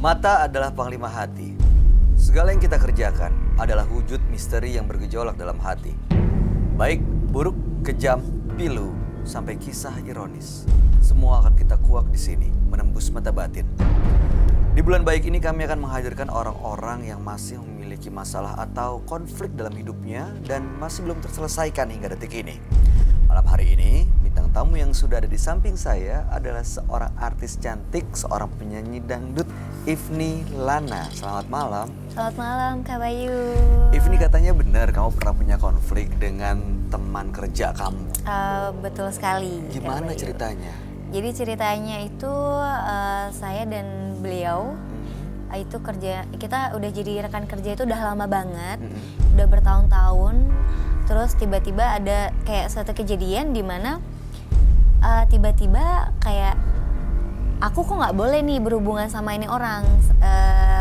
Mata adalah panglima hati. Segala yang kita kerjakan adalah wujud misteri yang bergejolak dalam hati. Baik, buruk, kejam, pilu, sampai kisah ironis. Semua akan kita kuak di sini, menembus mata batin. Di bulan baik ini kami akan menghadirkan orang-orang yang masih memiliki masalah atau konflik dalam hidupnya dan masih belum terselesaikan hingga detik ini. Malam hari ini, bintang tamu yang sudah ada di samping saya adalah seorang artis cantik, seorang penyanyi dangdut, Ifni Lana. Selamat malam. Selamat malam, Kak Bayu. Ifni, katanya benar kamu pernah punya konflik dengan teman kerja kamu. Betul sekali. Gimana ceritanya? Jadi ceritanya itu saya dan beliau itu kerja, kita udah jadi rekan kerja itu udah lama banget, udah bertahun-tahun. Terus tiba-tiba ada kayak suatu kejadian di mana tiba-tiba kayak aku kok nggak boleh nih berhubungan sama ini orang.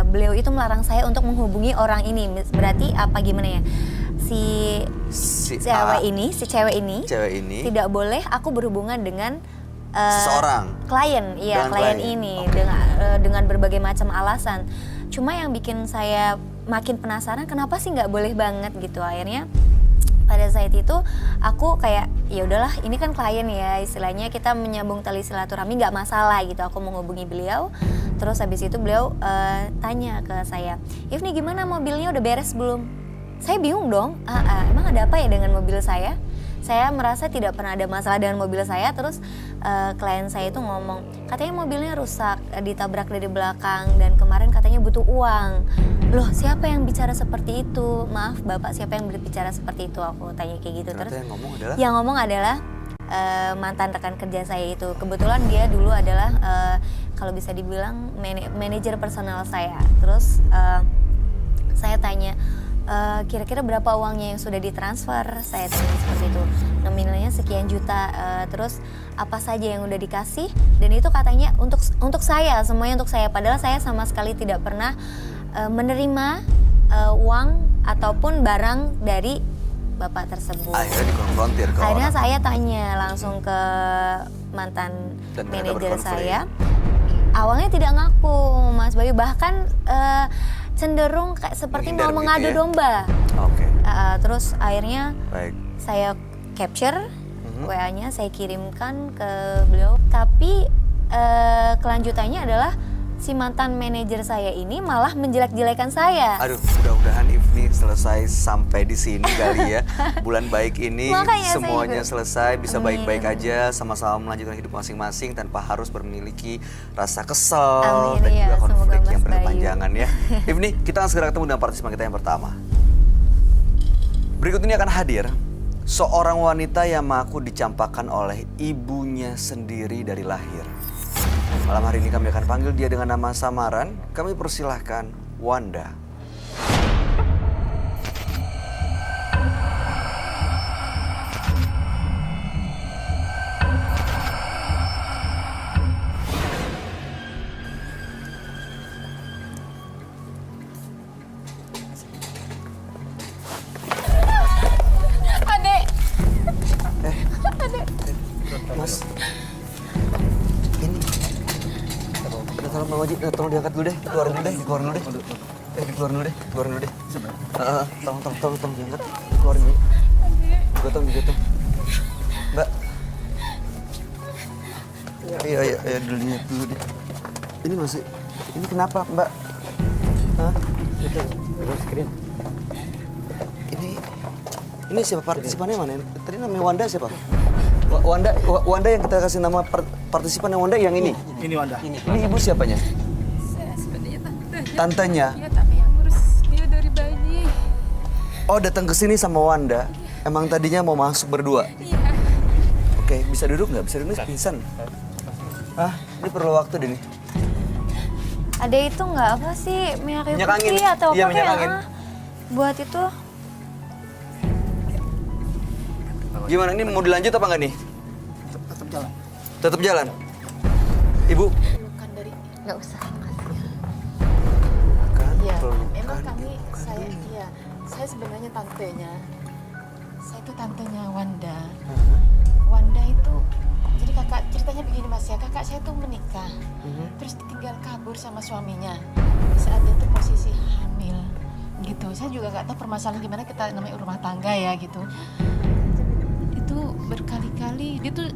Beliau itu melarang saya untuk menghubungi orang ini. Berarti apa gimana ya? Si cewek ini tidak boleh aku berhubungan dengan seseorang klien, iya klien ini dengan berbagai macam alasan. Cuma yang bikin saya makin penasaran kenapa sih nggak boleh banget gitu. Akhirnya pada saat itu aku kayak ya udahlah ini kan klien ya, istilahnya kita menyambung tali silaturahmi nggak masalah gitu. Aku menghubungi beliau, terus habis itu beliau tanya ke saya, Ifni gimana mobilnya udah beres belum? Saya bingung dong, emang ada apa ya dengan mobil saya? Saya merasa tidak pernah ada masalah dengan mobil saya. Terus klien saya itu ngomong, katanya mobilnya rusak, ditabrak dari belakang dan kemarin katanya butuh uang. Loh, siapa yang bicara seperti itu? Maaf Bapak, siapa yang berbicara seperti itu? Aku tanya kayak gitu. Ternyata Terus yang ngomong adalah mantan rekan kerja saya itu. Kebetulan dia dulu adalah kalau bisa dibilang manajer personal saya. Terus saya tanya, kira-kira berapa uangnya yang sudah ditransfer? Saya tanya seperti itu. Nominalnya sekian juta. Terus apa saja yang udah dikasih? Dan itu katanya untuk saya, semuanya untuk saya. Padahal saya sama sekali tidak pernah menerima uang ataupun barang dari bapak tersebut. Akhirnya dikonfrontir ke Akhirnya orang. saya tanya langsung ke mantan manajer saya. Awalnya tidak ngaku, Mas Bayu. Bahkan cenderung kayak seperti mau mengadu domba. Oke. Terus akhirnya Baik. saya capture WA-nya, saya kirimkan ke beliau. Tapi kelanjutannya adalah si mantan manajer saya ini malah menjelek-jelekan saya. Aduh, mudah-mudahan Ifni selesai sampai di sini kali ya. Bulan baik ini Makanya semuanya saya selesai, bisa Amin. baik-baik aja, sama-sama melanjutkan hidup masing-masing tanpa harus memiliki rasa kesel Amin, dan iya, juga konflik semoga yang Mas Bayu. berkepanjangan ya. Ifni, kita akan segera ketemu dengan partisipan kita yang pertama. Berikut ini akan hadir seorang wanita yang mengaku dicampakkan oleh ibunya sendiri dari lahir. Malam hari ini kami akan panggil dia dengan nama samaran. Kami persilahkan Wanda. Adek. Mas, ini. Tolong Bang Oji, tolong diangkat dulu deh, dikeluarin dulu deh. Dikeluarin dulu deh. Tolong diangkat, keluarin dulu. Digotong. Mbak. Iya, dilihat dulu deh. Ini kenapa, Mbak? Hah? Screen. Ini siapa partisipannya mana? Tadi namanya Wanda siapa? Wanda yang kita kasih nama partisipan yang Wanda yang ini. Ini Wanda. Ini ibu siapanya? Saya sebenarnya tante. Tantenya. Iya, tapi yang ngurus dia dari bayi. Oh, datang ke sini sama Wanda. Emang tadinya mau masuk berdua. Iya. Oke, bisa duduk nggak? Bisa duduk, pingsan. Ini perlu waktu deh nih. Ada itu nggak apa sih minyak Minyak putih angin. atau Iya, apa minyak kayak angin. buat itu? Gimana, ini mau dilanjut apa nggak nih? Tetap jalan. Tetap jalan. Ibu. Bukan dari Nggak usah. Kan, Iya, pelukan, memang kami pelukan. saya sebenarnya tantenya. Saya itu tantenya Wanda. Hah? Wanda itu Jadi kakak ceritanya begini Mas ya, kakak saya tuh menikah, terus ditinggal kabur sama suaminya. Saat dia tuh posisi hamil, gitu. Saya juga nggak tahu permasalahan gimana, kita namanya rumah tangga ya gitu. Itu berkali-kali dia tuh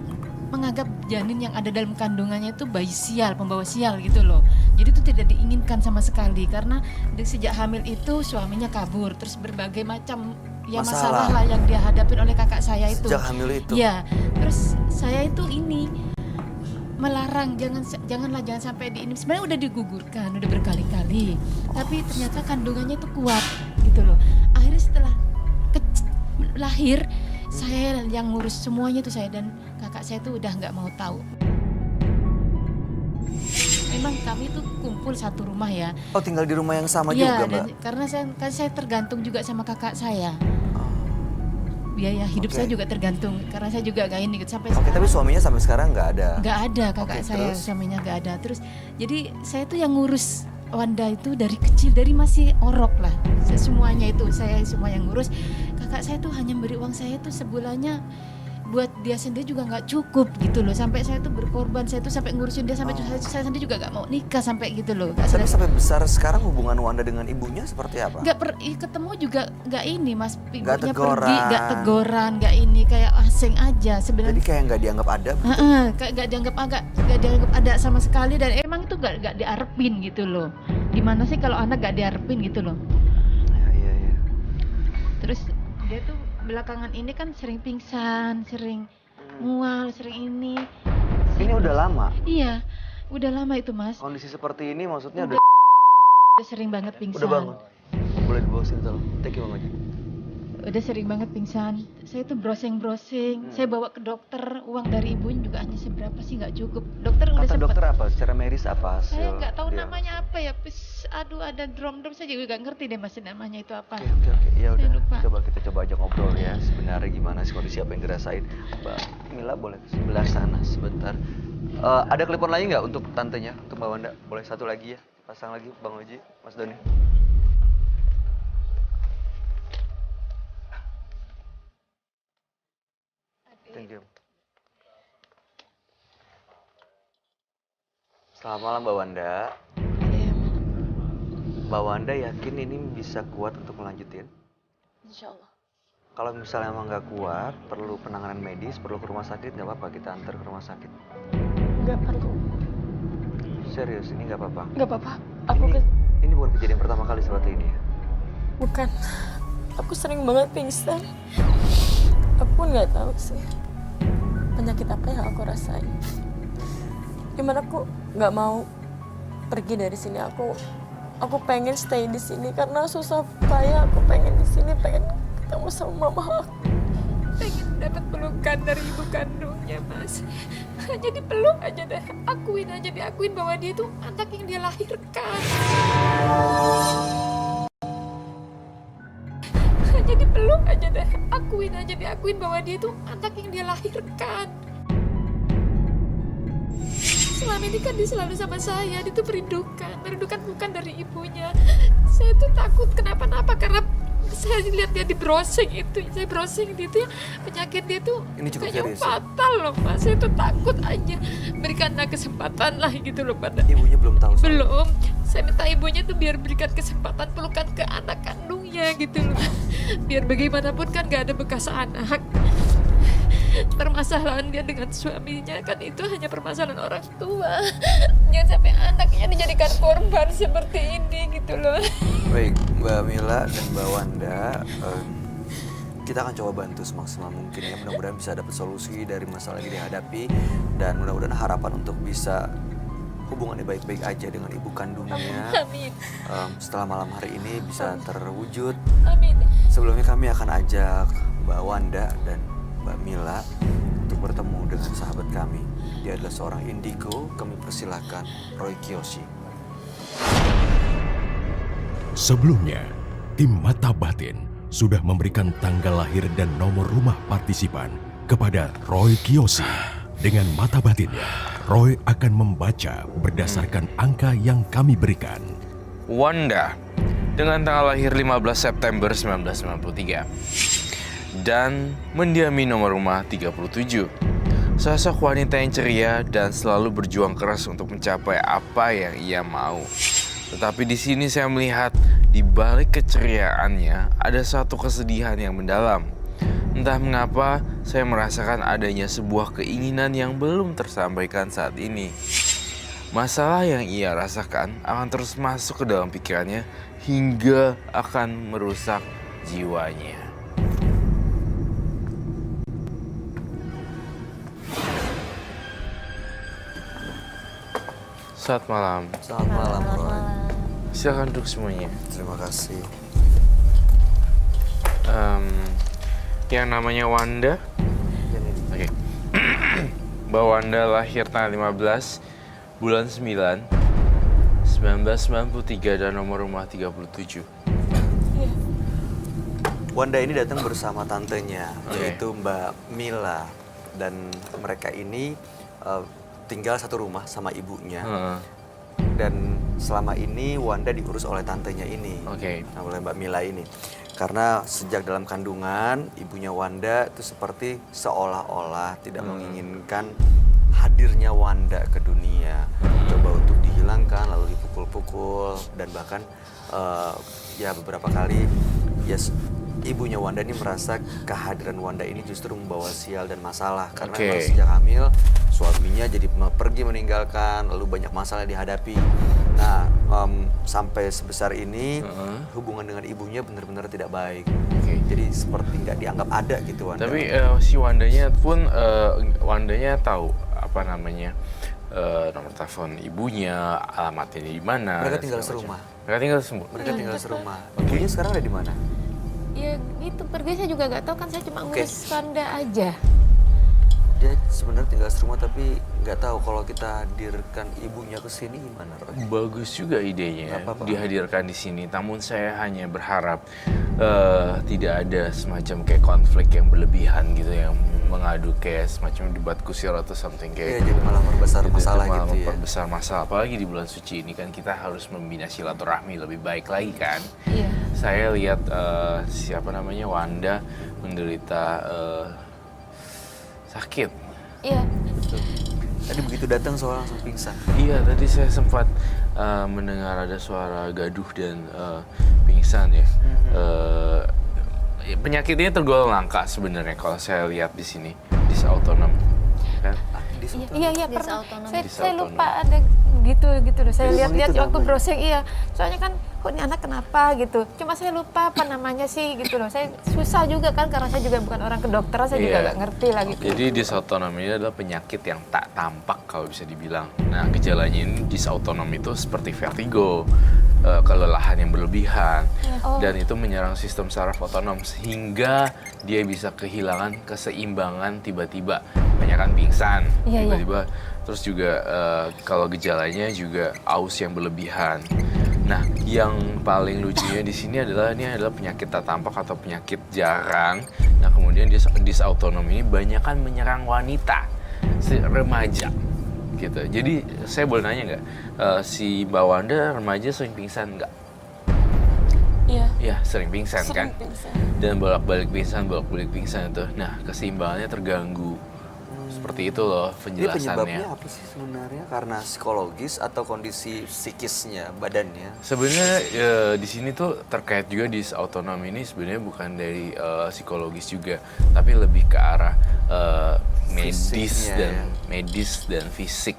menganggap janin yang ada dalam kandungannya itu bayi sial, pembawa sial gitu loh. Jadi itu tidak diinginkan sama sekali karena sejak hamil itu suaminya kabur, terus berbagai macam ya masalah lah yang dia hadapin oleh kakak saya itu. Sejak hamil itu? Ya, terus saya itu ini melarang jangan sampai di ini. Sebenarnya udah digugurkan, udah berkali-kali. Tapi ternyata kandungannya itu kuat gitu loh. Akhirnya setelah lahir, saya yang ngurus semuanya itu saya, dan kakak saya itu udah nggak mau tahu. Memang kami tuh kumpul satu rumah ya. Oh, tinggal di rumah yang sama Iya, juga, Mbak? karena saya tergantung juga sama kakak saya. Biaya hidup saya juga tergantung karena saya juga gak ini gitu sampai Oke, tapi suaminya sampai sekarang nggak ada? Nggak ada, kakak Oke, saya terus? suaminya nggak ada. Terus jadi saya tuh yang ngurus Wanda itu dari kecil, dari masih orok lah. Semuanya itu saya semua yang ngurus. Kakak saya tuh hanya beri uang saya tuh sebulannya buat dia sendiri juga nggak cukup gitu loh. Sampai saya tuh berkorban, saya tuh sampai ngurusin dia sampai saya sendiri juga nggak mau nikah sampai gitu loh. Tapi sampai besar sekarang hubungan Wanda dengan ibunya seperti apa? Ketemu juga nggak ini Mas, Nggak ibunya teguran. pergi nggak teguran, nggak ini, kayak asing aja sebenarnya. Jadi kayak nggak dianggap ada? Kayak nggak dianggap ada sama sekali, dan emang itu nggak diarepin gitu loh. Gimana sih kalau anak nggak diarepin gitu loh. Iya. Terus dia tuh belakangan ini kan sering pingsan, sering mual, sering ini. Ini udah lama? Iya, udah lama itu Mas. Kondisi seperti ini maksudnya Udah sering banget pingsan. udah bangun? Boleh dibawa sini tolong. Thank you Bang Haji. Udah sering banget pingsan. Saya tuh browsing. Saya bawa ke dokter, uang dari ibunya juga hanya seberapa sih, nggak cukup. Dokter udah Kata sempet. dokter apa? Secara medis apa hasil? Saya nggak tahu dia? namanya apa ya. Aduh, ada drum saya juga nggak ngerti deh Mas namanya itu apa. Oke. Ya Saya udah. lupa. Kita coba aja ngobrol ya. Sebenarnya gimana sih kondisi apa yang dirasain? Mbak Mila boleh ke sebelah sana sebentar. Ada klipon lagi nggak untuk tantenya, untuk Mbak Wanda? Boleh satu lagi ya? Pasang lagi Bang Oji, Mas Doni. Thank you. Selamat malam Mbak Wanda. Iya, Mbak Wanda yakin ini bisa kuat untuk melanjutin? insya Allah. Kalau misalnya emang nggak kuat, perlu penanganan medis, perlu ke rumah sakit, nggak apa-apa kita antar ke rumah sakit. Nggak perlu. Serius, ini nggak apa-apa. Nggak apa-apa. Ini bukan kejadian pertama kali seperti ini ya? Bukan. Aku sering banget pingsan. Aku pun nggak tahu sih penyakit apa yang aku rasain. Gimana aku nggak mau pergi dari sini. Aku pengen stay di sini karena susah payah. Aku pengen di sini, pengen ketemu sama mama aku. Pengen dapat pelukan dari ibu kandungnya Mas. Hanya dipeluk aja deh, diakuin bahwa dia itu anak yang dia lahirkan. Hanya dipeluk aja deh, diakuin bahwa dia itu anak yang dia lahirkan. Selama ini kan dia selalu sama saya, dia tuh merindukan bukan dari ibunya. Saya tuh takut kenapa-napa karena saya lihat dia di browsing itu, penyakit dia tuh Ini cukup kayaknya serius ya? fatal loh Mas. Saya tuh takut aja, berikanlah kesempatan lah gitu loh pada. Ibunya belum tahu soal Belum, saya minta ibunya tuh biar berikan kesempatan pelukan ke anak kandungnya gitu loh. Biar bagaimanapun kan gak ada bekas anak. Permasalahan dia dengan suaminya kan itu hanya permasalahan orang tua. Jangan sampai anaknya dijadikan korban seperti ini gitu loh. Baik, Mbak Mila dan Mbak Wanda, kita akan coba bantu semaksimal mungkin ya. Mudah-mudahan bisa dapat solusi dari masalah yang dihadapi, dan mudah-mudahan harapan untuk bisa hubungannya baik-baik aja dengan ibu kandungnya. Amin. Setelah malam hari ini bisa terwujud. Amin. Sebelumnya kami akan ajak Mbak Wanda dan Mbak Mila untuk bertemu dengan sahabat kami. Dia adalah seorang indigo. Kami persilahkan Roy Kiyoshi. Sebelumnya, tim Mata Batin sudah memberikan tanggal lahir dan nomor rumah partisipan kepada Roy Kiyoshi. Dengan mata batinnya, Roy akan membaca berdasarkan angka yang kami berikan. Wanda dengan tanggal lahir 15 September 1993 dan mendiami nomor rumah 37. Sosok wanita yang ceria dan selalu berjuang keras untuk mencapai apa yang ia mau. Tetapi di sini saya melihat di balik keceriaannya ada satu kesedihan yang mendalam. Entah mengapa saya merasakan adanya sebuah keinginan yang belum tersampaikan saat ini. Masalah yang ia rasakan akan terus masuk ke dalam pikirannya hingga akan merusak jiwanya. Selamat malam. Selamat malam, Roy. Silakan duduk semuanya. Terima kasih. Yang namanya Wanda. Oke. Mbak Wanda lahir tanggal 15 bulan 9 1993 dan nomor rumah 37. Wanda ini datang bersama tantenya, Oke. yaitu Mbak Mila. Dan mereka ini tinggal satu rumah sama ibunya. Dan selama ini Wanda diurus oleh tantenya ini, Oke. oleh Mbak Mila ini. Karena sejak dalam kandungan, ibunya Wanda itu seperti seolah-olah tidak menginginkan hadirnya Wanda ke dunia. Coba untuk dihilangkan, lalu dipukul-pukul, dan bahkan ya beberapa kali ibunya Wanda ini merasa kehadiran Wanda ini justru membawa sial dan masalah. Karena Oke. memang sejak hamil, suaminya jadi pergi meninggalkan, lalu banyak masalah dihadapi. Nah, sampai sebesar ini hubungan dengan ibunya benar-benar tidak baik. Oke. Jadi seperti nggak dianggap ada gitu Wanda. Tapi si Wandanya pun Wandanya tahu apa namanya nomor telepon ibunya, alamatnya di mana. Mereka dan tinggal segala serumah. macam. Mereka tinggal semua. Mereka tinggal serumah. Ibunya sekarang ada di mana? Ya gitu, pergi saya juga nggak tahu kan, saya cuma Oke. ngurus Wanda aja. Dia sebenarnya tinggal serumah tapi nggak tahu kalau kita hadirkan ibunya ke sini gimana, Roy? Bagus juga idenya Nggak apa-apa. dihadirkan di sini. Namun saya hanya berharap tidak ada semacam kayak konflik yang berlebihan gitu, yang mengadu kayak semacam debat kusir atau something Iya, kayak jadi malah memperbesar Jadi masalah itu malah gitu ya. memperbesar masalah. Apalagi di bulan suci ini kan kita harus membina silaturahmi lebih baik lagi kan. Iya. Saya lihat siapa namanya Wanda menderita sakit. Iya. Tadi begitu datang soal langsung pingsan. Iya, tadi saya sempat mendengar ada suara gaduh dan pingsan ya. Penyakitnya tergolong langka sebenarnya kalau saya lihat di sini, dysautonom. Kan? Iya pernah. Dysautonom. Saya lupa ada gitu loh. Saya Memang lihat-lihat itu waktu namanya. browsing, iya. Soalnya kan kok ini anak kenapa gitu. Cuma saya lupa apa namanya sih gitu loh. Saya susah juga kan karena saya juga bukan orang kedokteran, saya juga Iya. nggak ngerti lah gitu. Jadi dysautonom ini adalah penyakit yang tak tampak kalau bisa dibilang. Nah, gejalanya ini dysautonom itu seperti vertigo, kelelahan yang berlebihan, dan itu menyerang sistem saraf otonom sehingga dia bisa kehilangan keseimbangan tiba-tiba, kebanyakan pingsan, Iya, iya. tiba-tiba. Terus juga kalau gejalanya juga aus yang berlebihan. Nah, yang paling lucunya di sini adalah ini adalah penyakit tak tampak atau penyakit jarang. Nah, kemudian dysautonom ini banyakan menyerang wanita, remaja, gitu. Jadi saya boleh nanya nggak, si Mbak Wanda remaja sering pingsan nggak? Iya. Ya, sering pingsan kan? Sering pingsan. Dan bolak-balik pingsan itu. Nah, keseimbangannya terganggu. Seperti itu loh Ini penyebabnya penjelasannya. apa sih sebenarnya? Karena psikologis atau kondisi psikisnya, badannya? Sebenarnya di sini tuh terkait juga dysautonom ini sebenarnya bukan dari psikologis juga, tapi lebih ke arah Fisiknya, medis dan fisik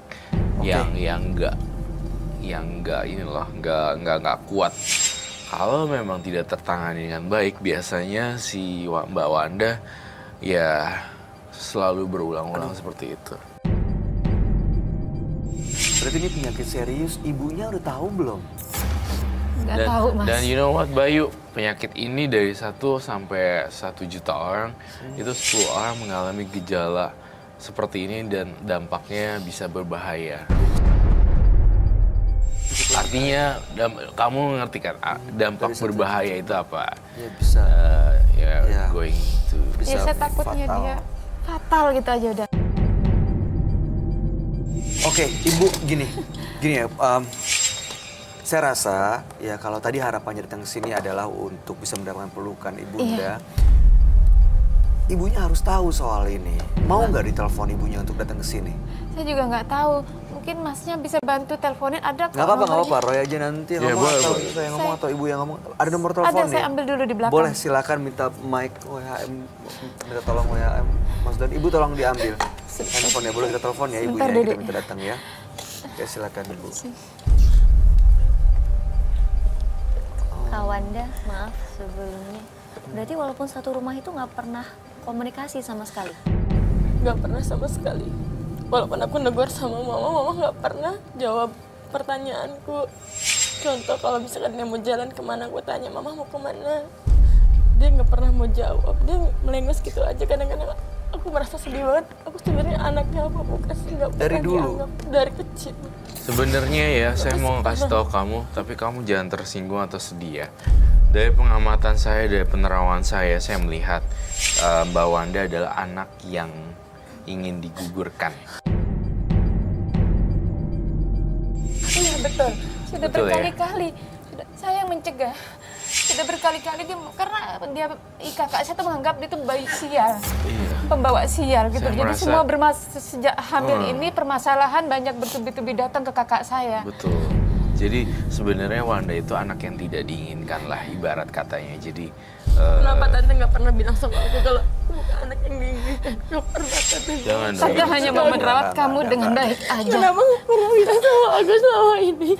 Oke. yang enggak ini loh, enggak kuat. Kalau memang tidak tertangani dengan baik, biasanya si Mbak Wanda ya selalu berulang-ulang seperti itu. Berarti ini penyakit serius, ibunya udah tahu belum? Nggak tahu mas. Dan you know what Bayu, penyakit ini dari 1 sampai 1 juta orang, itu 10 orang mengalami gejala seperti ini dan dampaknya bisa berbahaya. Artinya kamu ngerti kan dampak Dari 1 berbahaya itu apa? Ya bisa. Ya. Going to Ya saya takutnya fatal. dia fatal gitu aja udah. Oke, Ibu gini ya. Saya rasa ya kalau tadi harapannya datang ke sini adalah untuk bisa mendapatkan pelukan ibunda. ibunya harus tahu soal ini. Mau nggak ditelepon ibunya untuk datang ke sini? Saya juga nggak tahu. Mungkin masnya bisa bantu teleponin, ada kok Nggak apa-apa, nomornya. Roy aja nanti yang Iya, ngomong boleh, atau boleh. saya ngomong atau ibu yang ngomong. Ada nomor Ada, teleponnya? saya ambil dulu di belakang. Boleh, silakan minta mic WHM, minta tolong WHM. Mas dan ibu tolong diambil. Handphonenya boleh kita telepon ya ibunya, Sebentar, kita Dede. minta datang ya. Oke, silakan ibu. Kak Wanda, maaf sebelumnya. Berarti walaupun satu rumah itu nggak pernah komunikasi sama sekali? Nggak pernah sama sekali. Walaupun aku negur sama mama nggak pernah jawab pertanyaanku. Contoh kalau misalkan dia mau jalan kemana, aku tanya mama mau kemana, dia nggak pernah mau jawab. Dia melengos gitu aja. Kadang-kadang aku merasa sedih banget. Aku sebenarnya anaknya apa bukan sih, nggak pernah Dari dulu? dianggap dari kecil. Sebenarnya ya, saya mau kasih tahu kamu, tapi kamu jangan tersinggung atau sedih ya. Dari pengamatan saya, dari penerawangan saya melihat Mbak Wanda adalah anak yang ingin digugurkan. Iya betul. Sudah Betul ya? berkali-kali. Saya yang mencegah. Sudah berkali-kali dia, karena dia kakak saya tuh menganggap dia tuh bayi sial. Iya. Pembawa sial gitu. Saya Jadi merasa- semua sejak hamil ini permasalahan banyak bertubi-tubi datang ke kakak saya. Betul. Jadi sebenarnya Wanda itu anak yang tidak diinginkan lah, ibarat katanya. Jadi Kenapa tante nggak pernah bilang sama aku kalau aku bukan anak yang diinginkan? Nggak pernah tante. jangan dong. Tante hanya mau merawat kamu dengan baik aja. Kenapa nggak pernah bilang sama aku selama ini?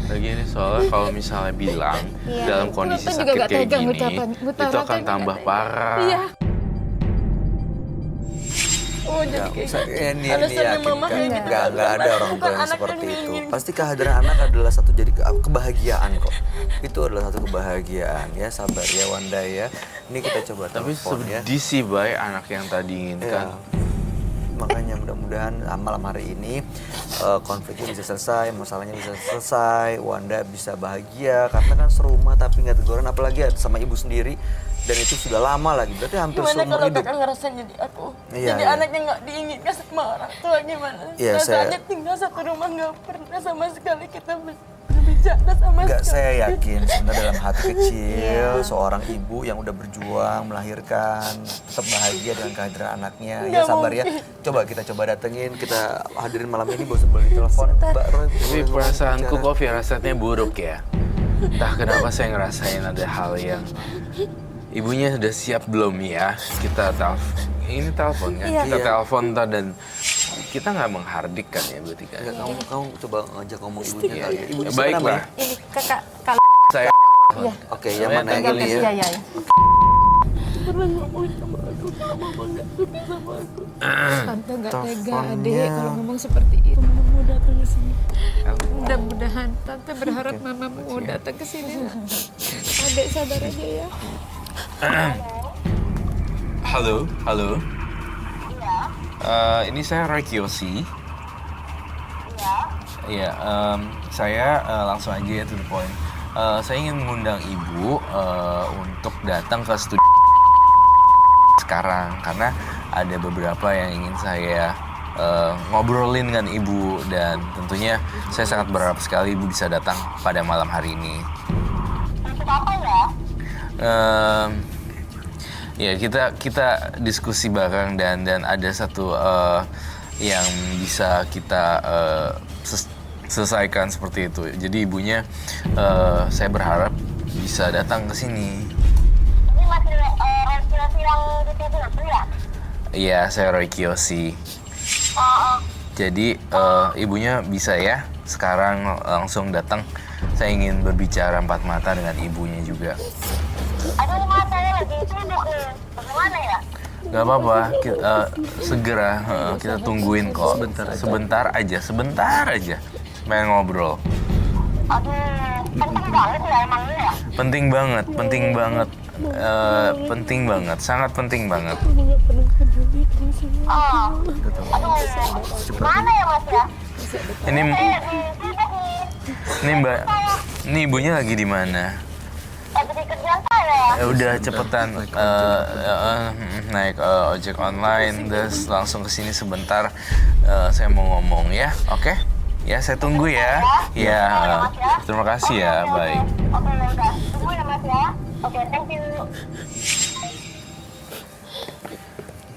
Lagi ini soalnya kalau misalnya bilang dalam kondisi Tante juga sakit nggak kayak tegang gini, ucapan. Utara itu akan tante tambah nggak parah. Iya. Oh jadi kayak gitu. Ini Alasannya yakin mama kan? kayak gitu. Nggak ada orang Bukan tua yang anak seperti yang itu. diinginkan. Pasti kehadiran anak adalah satu jadi kebahagiaan kok. Itu adalah satu kebahagiaan ya, sabar ya Wanda ya. Ini kita coba Tapi telepon ya. sedih sih, Bay, anak yang tadi inginkan. Ya. Makanya mudah-mudahan malam hari ini konfliknya bisa selesai, masalahnya bisa selesai, Wanda bisa bahagia karena kan serumah tapi nggak teguran, apalagi sama ibu sendiri dan itu sudah lama lagi, berarti hampir Gimana seumur kalau hidup. kakak ngerasa jadi aku? Iya, Jadi iya. anak yang nggak diinginkan sama orang tua gimana? Iya, Rasanya tinggal satu rumah nggak pernah sama sekali kita berbicara sama Enggak, sekali. saya yakin sebenarnya dalam hati kecil seorang ibu yang udah berjuang melahirkan tetap bahagia dengan kehadiran anaknya. Ya Nggak sabar ya. mungkin. Coba kita coba datengin, kita hadirin malam ini boleh telepon Mbak Roy. Tapi boleh perasaanku bicara. kok firasatnya buruk ya. Entah kenapa saya ngerasain ada hal yang ibunya udah siap belum ya? Kita telepon kan? Iya. Kita Iya. telepon ntar dan kita nggak menghardik kan ya berarti kan? Ya, kamu coba ngajak ngomong ibunya Iya, kali ya. iya. Ibunya siapa Baiklah. namanya? Ini kakak kalau Saya Oke, yang Namanya mana yang Tanggal ini iya ya? iya. Pernah ngomong sama aku kalau mama nggak suka sama aku. Tante nggak tega Teleponnya. adek kalau ngomong seperti itu. Mama mau datang ke sini. Mudah-mudahan Tante berharap mama mau datang ke sini. Adek sabar aja ya. Halo, halo. Ini saya Roy Kiyoshi. Iya, saya langsung aja ya to the point. Saya ingin mengundang ibu untuk datang ke studio sekarang karena ada beberapa yang ingin saya ngobrolin dengan ibu dan tentunya saya sangat berharap sekali ibu bisa datang pada malam hari ini. Untuk apa ya? Ya kita diskusi bareng dan ada satu yang bisa kita selesaikan seperti itu. Jadi ibunya saya berharap bisa datang ke sini. Ini masih restoran yang di TV itu ya? Iya, saya Roy Kiyoshi. Jadi ibunya bisa ya sekarang langsung datang. Saya ingin berbicara empat mata dengan ibunya juga. Aduh, mas, saya lagi sibuk nih. Bagaimana ya? Gak apa-apa, segera kita tungguin kok. Sebentar aja. Pengen ngobrol. Aduh, penting banget ya emangnya ya? Penting banget, sangat penting banget. Aduh, mana ya mas ya? Ini Saya lagi sibuk nih. Mbak, ini ibunya lagi di mana? Lagi di kerjaan saya. Ya udah cepetan naik ojek online, terus langsung ke sini sebentar. Saya mau ngomong ya, oke? Ya saya tunggu ya. Ya, terima kasih ya, baik. Oke, ya udah. Tunggu ya mas ya. Oke, thank you.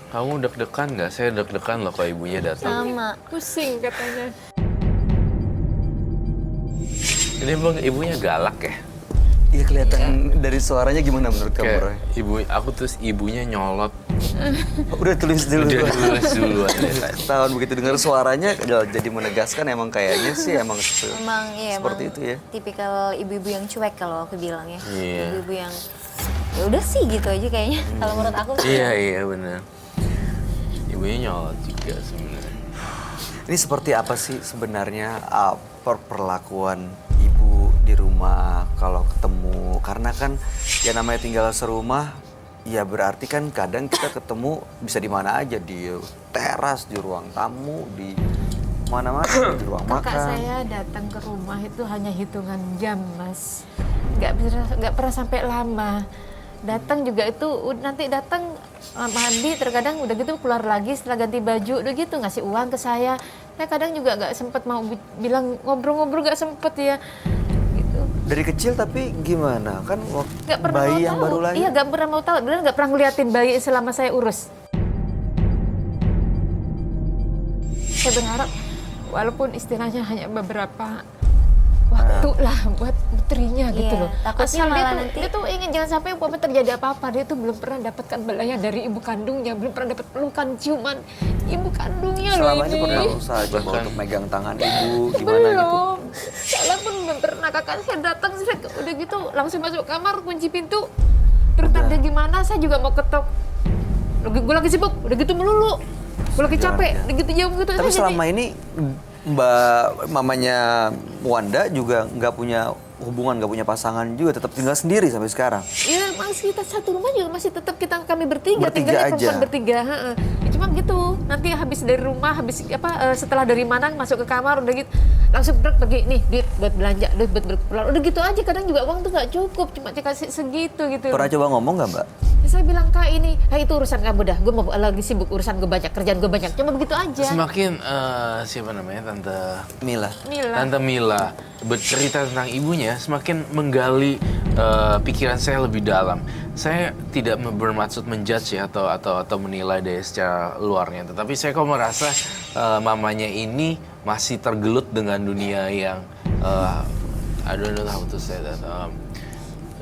Kamu deg-degan nggak? Saya deg-degan loh kalau ibunya datang. Sama. Pusing katanya. Ini bang, ibunya galak ya? Iya kelihatan dari suaranya gimana menurut kamu, Roy? Kayak aku terus ibunya nyolot. Udah tulis dulu. Udah tulis duluan ya. Tahun begitu dengar suaranya jadi menegaskan emang kayaknya sih emang Emang iya, seperti emang itu ya. tipikal ibu-ibu yang cuek kalau aku bilang ya. Iya. Ibu-ibu yang ya udah sih gitu aja kayaknya. Kalau menurut aku sih. Iya benar. Ibunya nyolot juga sebenarnya. Ini seperti apa sih sebenarnya perlakuan ibu di rumah kalau ketemu? Karena kan ya namanya tinggal serumah, ya berarti kan kadang kita ketemu bisa di mana aja, di teras, di ruang tamu, di mana-mana, di ruang Kakak makan. saya datang ke rumah itu hanya hitungan jam, Mas. Nggak pernah sampai lama. Datang juga itu nanti datang mandi, terkadang udah gitu keluar lagi setelah ganti baju, udah gitu ngasih uang ke saya. Saya kadang juga nggak sempet mau bilang ngobrol-ngobrol, nggak sempet ya. Gitu. Dari kecil tapi gimana? Kan Nggak pernah bayi mau yang tahu. baru lahir. Iya, nggak pernah mau tahu. Beneran nggak pernah ngeliatin bayi selama saya urus. Saya berharap walaupun istilahnya hanya beberapa waktu lah buat putrinya gitu Iya, loh. takutnya Asal malah dia tuh ingin jangan sampai umpama terjadi apa-apa. Dia tuh belum pernah dapatkan belayan dari ibu kandungnya, belum pernah dapat pelukan ciuman ibu kandungnya loh Selama ini. ini pernah usaha coba Bahkan- untuk megang tangan ibu gimana gitu? Belum. Saya pun belum pernah. Kakak saya datang udah gitu langsung masuk kamar, kunci pintu. Terus tanda gimana? Saya juga mau ketok. Gue lagi sibuk, udah gitu melulu. Gue lagi capek, udah gitu jam gitu. Tapi Saya selama ini Mbak mamanya Wanda juga nggak punya hubungan, nggak punya pasangan juga, tetap tinggal sendiri sampai sekarang. ya masih kita satu rumah juga masih tetap kami bertiga, Bertiga tinggalnya aja. perempuan bertiga. Ya, cuma gitu. Nanti habis dari rumah, setelah dari Manang masuk ke kamar udah gitu langsung pergi nih duit buat belanja, duit buat berkeluar. Udah gitu aja, kadang juga uang tuh nggak cukup, cuma dikasih segitu gitu. Pernah coba ngomong nggak Mbak? Ya, saya bilang Kak ini, itu urusan kamu dah. Gue mau lagi sibuk, urusan gue banyak, kerjaan gue banyak. Cuma begitu aja. Semakin siapa namanya Tante Mila. Tante Mila bercerita tentang ibunya, semakin menggali pikiran saya lebih dalam. Saya tidak bermaksud menjudge ya atau menilai dari secara luarnya, tetapi saya kok merasa mamanya ini masih tergelut dengan dunia yang I don't know how to say that.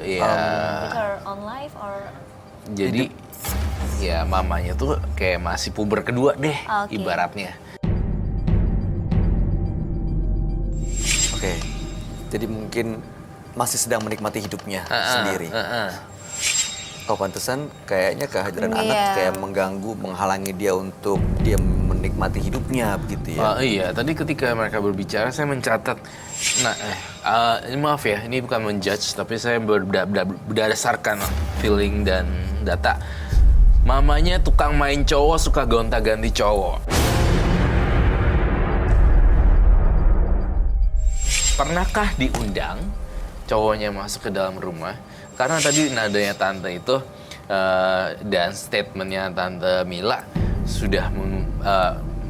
Her on life or Jadi ya mamanya tuh kayak masih puber kedua deh Oke. ibaratnya. Oke. Jadi mungkin masih sedang menikmati hidupnya sendiri. Oh pantesan kayaknya kehadiran Iya. anak kayak mengganggu, menghalangi dia untuk dia menikmati hidupnya begitu ya. Iya, tadi ketika mereka berbicara saya mencatat. Nah, ini maaf ya, ini bukan menjudge, tapi saya berdasarkan feeling dan data. Mamanya tukang main cowok, suka gonta-ganti cowok. Pernahkah diundang cowoknya masuk ke dalam rumah? Karena tadi nadanya tante itu dan statementnya tante Mila sudah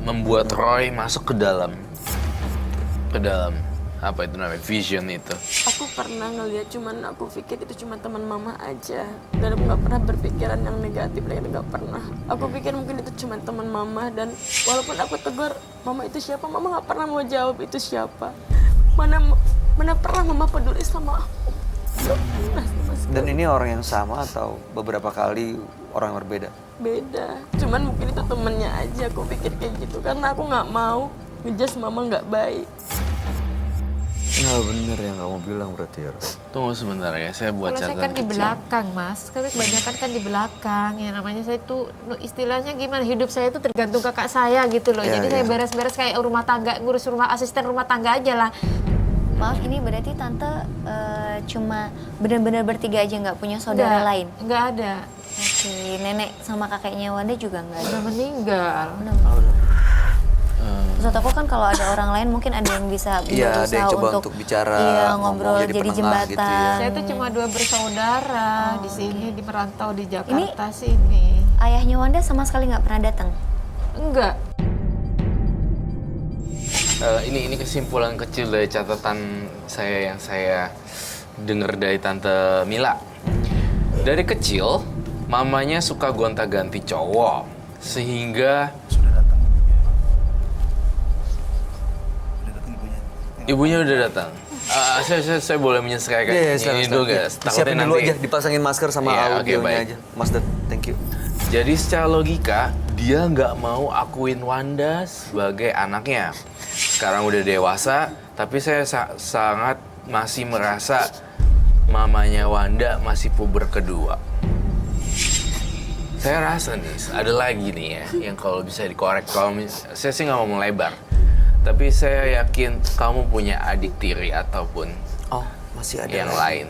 membuat Roy masuk ke dalam apa itu namanya vision itu. Aku pernah ngeliat, cuman aku pikir itu cuma teman mama aja, dan aku nggak pernah berpikiran yang negatif lagi, nggak pernah. Aku pikir mungkin itu cuma teman mama, dan walaupun aku tegur mama itu siapa, mama nggak pernah mau jawab itu siapa. Mana pernah mama peduli sama aku. Nggak pernah sama sekali. Dan ini orang yang sama atau beberapa kali orang yang berbeda? Beda, cuman mungkin itu temennya aja. Aku pikir kayak gitu karena aku nggak mau ngejudge mama nggak baik. Nah bener yang kamu bilang berarti ya. Tunggu sebentar ya, saya buat Kalau saya catatan kan di kecil. belakang, Mas. Kalau kebanyakan kan di belakang. Ya namanya saya itu istilahnya gimana? Hidup saya itu tergantung kakak saya gitu loh. Ya, Jadi ya. saya beres-beres kayak rumah tangga, ngurus rumah, asisten rumah tangga aja lah. maaf ini berarti tante cuma benar-benar bertiga aja nggak punya saudara lain? Nggak ada. Oke, nenek sama kakeknya Wanda juga nggak ada. Udah meninggal. Maksud aku kan kalau ada orang lain mungkin ada yang bisa Iya, ada yang berusaha coba untuk bicara, iya, ngomong, ngobrol jadi jadi penengah jembatan. gitu ya. Saya tuh cuma 2 bersaudara di sini, di merantau di Jakarta Ini- sini. Ayahnya Wanda sama sekali nggak pernah datang. Enggak. Ini kesimpulan kecil dari catatan saya yang saya dengar dari Tante Mila. Dari kecil, mamanya suka gonta-ganti cowok. Sehingga Sudah datang ibunya. Sudah datang ibunya. ibunya udah datang. Saya boleh menyesuaikan Iya, ini dulu guys. Disiapin dulu aja, dipasangin masker sama Iya, oke, audionya baik. aja. Mas Dan, thank you. Jadi secara logika dia nggak mau akuin Wanda sebagai anaknya. Sekarang udah dewasa, tapi saya sangat masih merasa mamanya Wanda masih puber kedua. Saya rasa nih ada lagi nih ya yang kalau bisa dikorek. Saya sih nggak mau melebar, tapi saya yakin kamu punya adik tiri ataupun Oh, masih ada yang lagi. lain.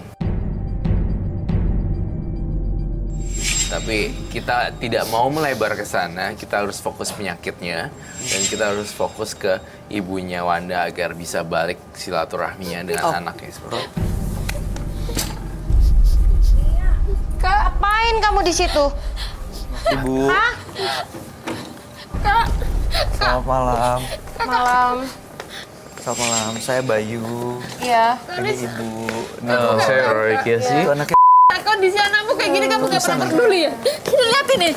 Tapi kita tidak mau melebar ke sana, kita harus fokus penyakitnya dan kita harus fokus ke ibunya Wanda agar bisa balik silaturahminya dengan anaknya seperti itu. Kak, apain kamu di situ? Ibu. Selamat malam. Malam. Selamat malam. Saya Bayu. Iya. Ini Ibu. Saya Roy Kiyoshi. Itu anaknya. Kondisi anakmu kayak gini kamu gak pernah peduli ya? Kita lihat ini.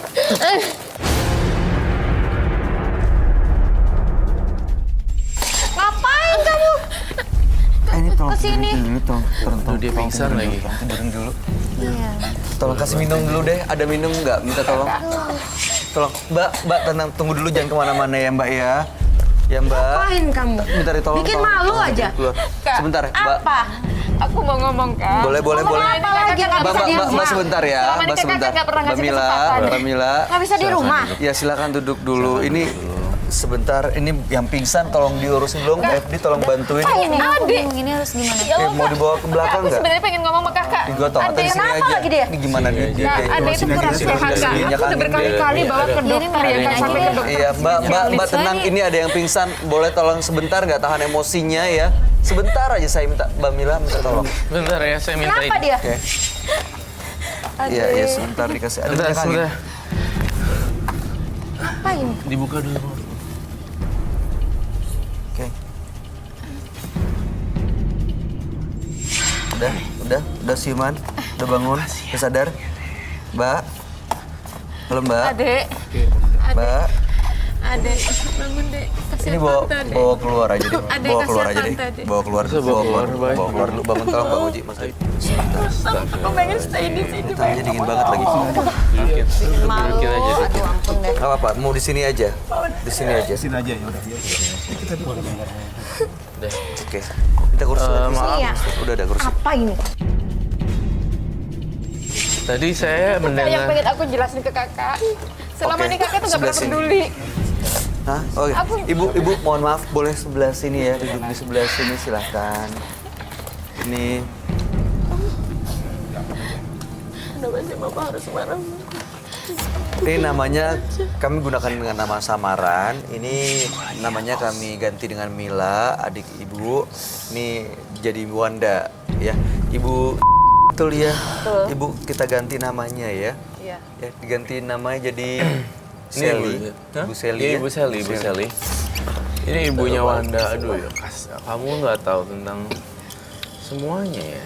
Ngapain kamu? Ini tolong Kesini. tidurin dulu, tolong Dia pingsan lagi. tidurin dulu. Iya. Tolong kasih minum dulu deh. Ada minum nggak? Minta tolong. Tolong, Mbak, tenang, tunggu dulu jangan kemana-mana ya, Mbak ya. Ya, Mbak. Ngapain kamu? Minta ditolong. Bikin tolong, malu tolong, aja. keluar. Sebentar, Mbak. Apa? Aku mau ngomong Kak. Boleh. Apa lagi nggak bisa di Mbak rumah? sebentar ya, Selama ini Mbak kakak sebentar. nggak pernah Mbak ngasih Mila, kesempatan. Mbak Mila. Nggak bisa di rumah? Ya silakan duduk dulu. Ini sebentar, ini yang pingsan tolong diurusin dulu. Mbak FD tolong bantuin. Adik. Ini harus gimana? Mau dibawa ke belakang Aku nggak? sebenarnya pengen ngomong sama kakak. Digotong atau di sini kenapa aja? lagi dia? Ini gimana dia? Kak, Ade itu kurang sehat Kak. Aku udah berkali-kali bawa ke dokter ya Kak, sampai ke dokter. Iya, Mbak tenang. Ini ada yang pingsan. Boleh tolong sebentar nggak tahan emosinya ya? Sebentar aja saya minta, Mbak Mila minta tolong. Bentar ya, saya minta Kenapa ini. dia? Oke. Iya, sebentar dikasih. Ada minyak angin. Sebentar. Ngapain? Dibuka dulu. Oke. Udah siuman, udah bangun, udah sadar, Mbak. Halo Mbak. Adek, Mbak. Adek, bangun dek. Ini bawa keluar aja deh, Adek, bawa keluar kasihan aja deh, tante, Adek. bawa keluar, Bisa bawa keluar, Bay. bawa keluar dulu, bangun tolong Mbak Uji, Mas Ayu. Aku pengen stay di sini. Tangannya dingin banget lagi. Malu. Aduh ampun deh. Gak apa-apa, mau di sini aja, di sini aja. Sini aja ya udah. Oke, kita kursi lagi. Iya. Udah ada kursi. Apa ini? Tadi saya Kak, yang mendengar pengen aku jelasin ke kakak. Selama Oke, ini kakak tuh gak sebelah pernah sini. peduli. Hah? Oke. Ibu, mohon maaf, boleh sebelah sini ya, duduk di sebelah sini silahkan. Ini Kenapa sih Bapak harus marah? Ini namanya kami gunakan dengan nama samaran. Ini namanya kami ganti dengan Mila, adik ibu. Ini jadi Wanda, ya. Ibu betul ya. Ibu kita ganti namanya ya. Iya. Ya, diganti namanya jadi Sally. Ibu Sally. Iya, ya? Ibu Sally. Ini ibunya Wanda. Aduh ya, kamu nggak tahu tentang semuanya ya.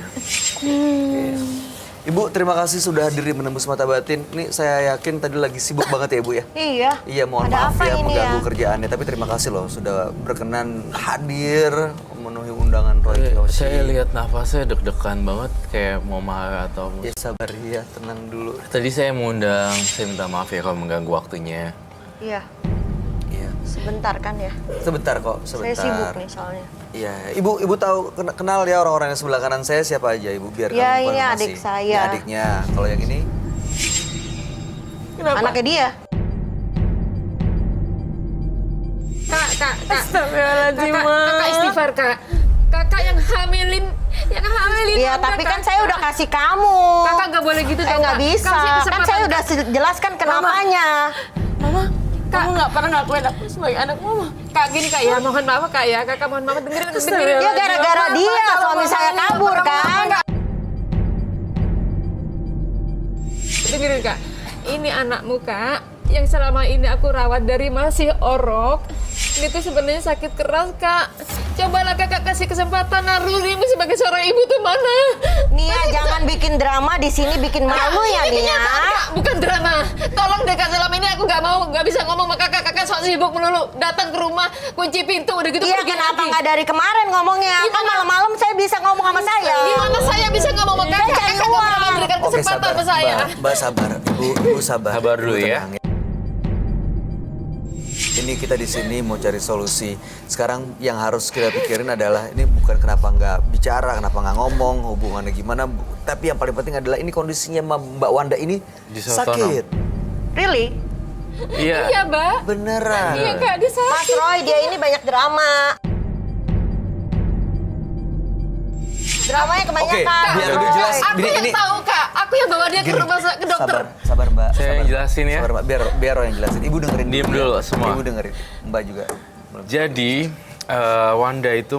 Ibu, terima kasih sudah hadir di Menembus Mata Batin. Ini saya yakin tadi lagi sibuk banget ya, Ibu ya. Iya. Iya, mohon Ada maaf apa ya ini mengganggu ya? kerjaannya. Tapi terima kasih loh sudah berkenan hadir memenuhi undangan Roy Kiyoshi. Saya lihat nafasnya deg-degan banget, kayak mau marah atau Ya sabar ya, tenang dulu. Tadi saya mau undang, saya minta maaf ya kalau mengganggu waktunya. Iya. Iya. Sebentar kan ya? Sebentar kok, sebentar. Saya sibuk nih soalnya. Iya, Ibu tahu kenal ya orang-orang yang sebelah kanan saya siapa aja, Ibu? Biar Ya, kamu ini konfirmasi. adik saya. Ini adiknya. Kalau yang ini Anaknya dia. Kak. Astagfirullahaladzim, Kakak istighfar, Kak. Kakak yang hamilin Iya, Wanda, tapi kan Kak. saya udah kasih kamu. Kakak nggak boleh gitu dong, nggak Kak. bisa. Kasih Kan kesempatan, saya udah Kak. jelaskan kenapanya. Mama, kamu nggak pernah ngakuin aku sebagai anak mama. Kak, gini Kak ya, mohon maaf Kak ya. Kakak mohon maaf, dengerin. Ya gara-gara dia suami saya kabur kan. Dengerin Kak, ini anakmu Kak, yang selama ini aku rawat dari masih orok, ini tuh sebenarnya sakit keras, Kak. Cobalah Kakak kasih kesempatan Ruli sebagai seorang ibu tuh mana? Nia, jangan bikin drama di sini, bikin malu ya, Ini Nia. kenyataan, Kak, bukan drama. Tolong deh, Kak, selama ini aku nggak bisa ngomong sama Kakak. Kakak sok sibuk melulu. Datang ke rumah, kunci pintu, udah gitu Iya, pergi kenapa lagi. nggak dari kemarin ngomongnya? Kan Gimana? malam-malam saya bisa ngomong sama saya. Gimana saya bisa ngomong sama Kakak? Saya cari Kakak nggak pernah uang. memberikan Oke, kesempatan sabar, sama saya. Mbak sabar, Ibu sabar. Sabar dulu Ibu ya. tenang Ini kita di sini mau cari solusi. Sekarang yang harus kita pikirin adalah ini bukan kenapa nggak bicara, kenapa nggak ngomong, hubungannya gimana. Tapi yang paling penting adalah ini kondisinya Mbak Wanda ini Disotonom. sakit. Really? Iya. Iya, Mbak. Beneran. Iya, Kak, dia sakit. Mas Roy, dia ini banyak drama. Dramanya kebanyakan. Oke, biar Mas lebih Roy. jelas. Aku yang Ini- tahu, Kak. Aku yang bawa dia ke Gini, rumah ke dokter. Sabar Mbak. Saya yang sabar. jelasin ya. Sabar Mbak, biar Roy yang jelasin. Ibu dengerin. Diem ya. dulu semua. Ibu dengerin. Mbak juga. Jadi Wanda itu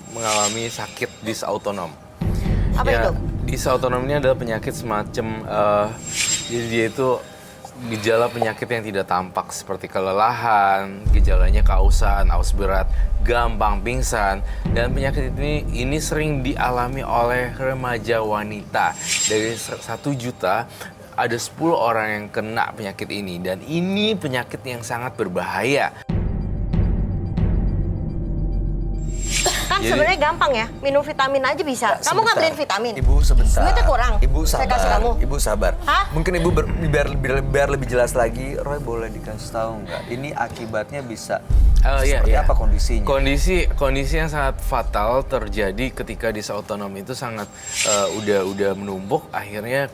mengalami sakit disautonom. Apa Ya, itu? Disautonom ini adalah penyakit semacam jadi dia itu gejala penyakit yang tidak tampak seperti kelelahan, gejalanya kausan, aus berat, gampang pingsan, dan penyakit ini sering dialami oleh remaja wanita. Dari 1 juta ada 10 orang yang kena penyakit ini, dan ini penyakit yang sangat berbahaya. Kan Jadi- sebenarnya gampang ya, minum vitamin aja bisa. Mbak, Kamu nggak sebentar. beliin vitamin? Ibu sebentar. Duitnya kurang. Ibu Saya sabar. kasih kamu. Ibu sabar. Hah? Mungkin ibu biar lebih jelas lagi, Roy boleh dikasih tahu nggak? Ini akibatnya bisa Iya, seperti iya. apa kondisinya? Kondisi yang sangat fatal terjadi ketika disautonom itu sangat udah menumpuk, akhirnya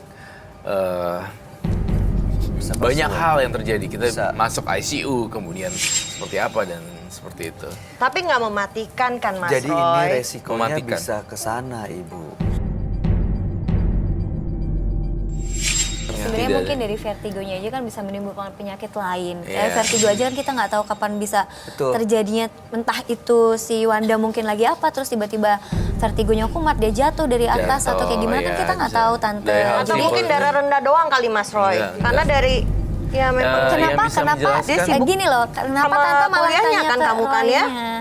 Bisa banyak masuk. hal yang terjadi. Kita Bisa. masuk ICU, kemudian seperti apa dan seperti itu. Tapi nggak mematikan kan, Mas Jadi Roy? ini resikonya Mematikan. bisa ke sana, Ibu. Sebenarnya Tidak mungkin ada. dari vertigonya aja kan bisa menimbulkan penyakit lain. Iya. Vertigo aja kan kita nggak tahu kapan bisa Betul. terjadinya. Entah itu si Wanda mungkin lagi apa, terus tiba-tiba vertigonya kumat, dia jatuh dari atas atau kayak gimana kan iya, kita nggak bisa. tahu, Tante. Dari hal Atau simpel mungkin ini. darah rendah doang kali, Mas Roy. Enggak, Karena enggak. dari ya memang yang Kenapa? bisa Kenapa? menjelaskan- Dia sibuk. Gini loh, kenapa Sama Tante malah kuliahnya tanya kan ke kamu kan ya? Roy-nya?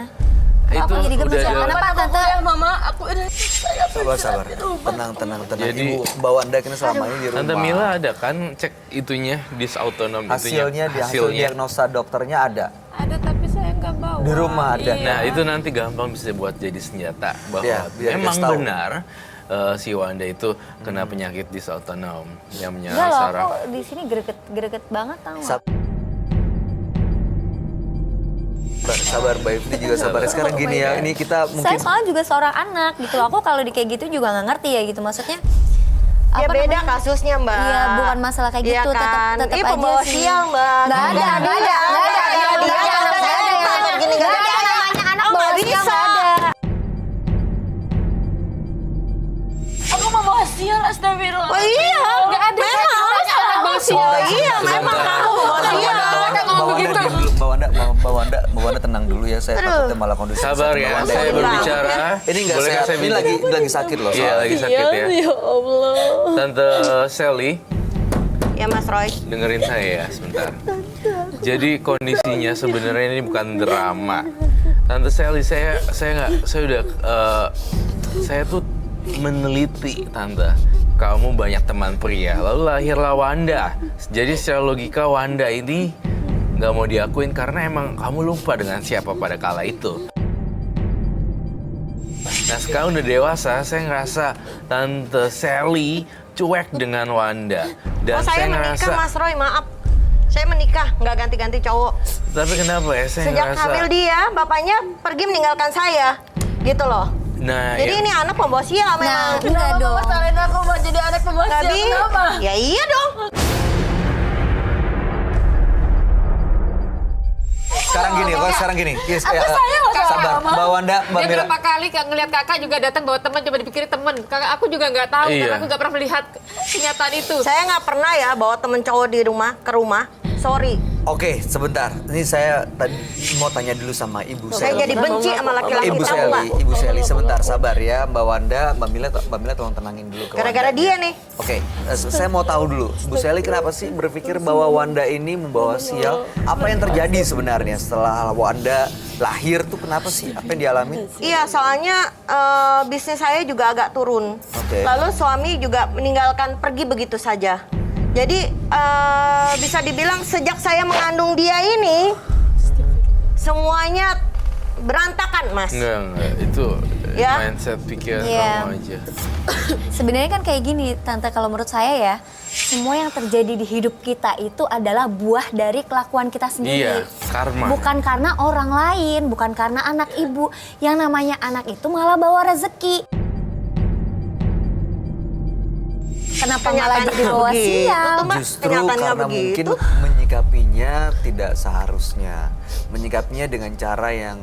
Itu Aku jadi gemes udah ya. jelas. Kenapa Tante? Mama, aku udah Sabar. Tenang. Jadi- Ibu, Mbak Wanda kan selama ini di rumah. Tante Mila ada kan cek itunya disautonom Hasilnya, itunya. hasil diagnosa dokternya ada. Ada tapi saya nggak bawa. Di rumah ada. Nah, itu nanti gampang bisa buat jadi senjata bahwa Iya, biar memang dikasih tahu. benar si Wanda itu kena penyakit disautonom yang Enggak menyerang loh, saraf. aku di sini greget banget tau nggak? Sabar, Mbak Ivy juga sabar. Sekarang gini ya, ini kita Saya mungkin soalnya juga seorang anak gitu loh. Aku kalau di kayak gitu juga nggak ngerti ya gitu. Maksudnya ya apa beda namanya? kasusnya, Mbak. Iya, bukan masalah kayak Iya gitu, kan? tetap Ih, aja pembawa sih. sial, Mbak. Nggak ada. Dia Namanya anak bawa sial, nggak ada. Aku mau bawa sial, astagfirullah. Oh iya, Nggak ada. memang. Bausi. Oh iya, memang Sebentar. kamu bawa sial. Mbak Wanda tenang dulu ya. Saya takutnya malah kondisi Sabar Mbak ya, Wanda saya ini. berbicara. Ini nggak Bolehkah sehat. saya Ini bicara? lagi sakit loh. Iya, soalnya. lagi sakit ya. Ya Allah. Tante Sally, Ya, Mas Roy. dengerin saya ya sebentar. Jadi kondisinya sebenarnya ini bukan drama. Tante Sally, saya tuh meneliti, Tante. Kamu banyak teman pria, lalu lahirlah Wanda. Jadi secara logika Wanda ini nggak mau diakuin karena emang kamu lupa dengan siapa pada kala itu. Nah sekarang udah dewasa, saya ngerasa Tante Sally cuek dengan Wanda. Dan Oh, saya menikah, Mas Roy, maaf. Saya menikah, nggak ganti-ganti cowok. Tapi kenapa ya saya Sejak ngerasa... hamil dia, bapaknya pergi meninggalkan saya. Gitu loh. Nah, Jadi ya- ini anak pembawa sial Nah, memang. enggak dong. Salahin aku mau jadi anak pembawa sial, Tapi, kenapa? ya iya dong. Sekarang gini. Yes, sabar. Mbak Wanda, Mbak Dia Mila. berapa kali ngelihat kakak juga datang bawa teman, coba dipikir teman. Kakak aku juga nggak tahu Iya. karena aku nggak pernah melihat kenyataan itu. Saya nggak pernah ya bawa temen cowok ke rumah. Sorry. Oke, sebentar. Ini saya tadi mau tanya dulu sama Ibu Saya Sally. jadi benci sama laki-laki, Ibu tahu nggak? Sally, Ibu Sally, sebentar sabar ya, Mbak Wanda, Mbak Mila tolong tenangin dulu ke Gara-gara Wanda. dia nih. Oke, saya mau tahu dulu, Bu Sally kenapa sih berpikir bahwa Wanda ini membawa sial? Apa yang terjadi sebenarnya setelah Wanda lahir tuh kenapa sih? Apa yang dialami? Iya, soalnya bisnis saya juga agak turun. Oke. Lalu suami juga meninggalkan pergi begitu saja. Jadi bisa dibilang sejak saya mengandung dia ini semuanya berantakan, Mas. Enggak, itu Ya? mindset pikiran Iya. kamu aja. Sebenarnya kan kayak gini, Tante, kalau menurut saya ya, semua yang terjadi di hidup kita itu adalah buah dari kelakuan kita sendiri. Iya, karma. Bukan karena orang lain, bukan karena anak ibu. Yang namanya anak itu malah bawa rezeki. Kenapa malah jadi bawa begitu sial? tuh, Mbak. Justru Kenyataannya karena begitu. mungkin menyikapinya tidak seharusnya. Menyikapinya dengan cara yang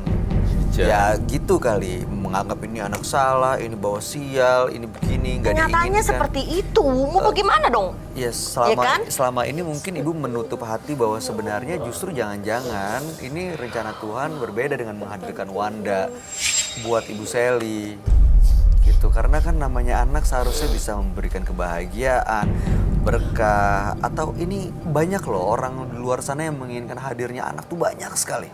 ya gitu kali. Menganggap ini anak salah, ini bawa sial, ini begini, nggak diinginkan. Kenyataannya seperti itu. Mau bagaimana dong? Ya Ya kan? selama ini mungkin ibu menutup hati bahwa sebenarnya justru jangan-jangan ini rencana Tuhan berbeda dengan menghadirkan Wanda buat Ibu Sally. Gitu, karena kan namanya anak seharusnya bisa memberikan kebahagiaan, berkah, atau ini banyak loh orang di luar sana yang menginginkan hadirnya anak tuh banyak sekali.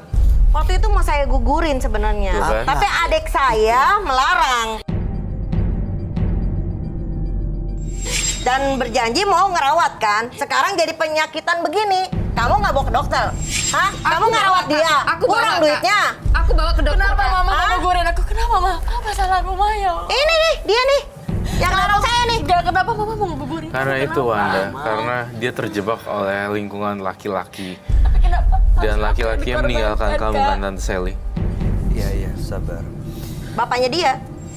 Waktu itu mau saya gugurin sebenarnya, Tuh kan? tapi adik saya melarang. Dan berjanji mau ngerawat kan. Sekarang jadi penyakitan begini. Kamu nggak bawa ke dokter? Hah? Kamu nggak rawat dia? Kurang duitnya. Aku bawa ke dokter. Kenapa mama Hah? mau gugurin aku? Kenapa ma? Apa salah rumah ya? Ini nih, dia nih. Yang larang saya nih. Enggak, kenapa mama mau gugurin? Karena itu Wanda, karena dia terjebak oleh lingkungan laki-laki. Tapi kenapa? Dan laki-laki yang meninggalkan kamu Kak? kan Tante Sally. Iya, sabar. Bapaknya dia,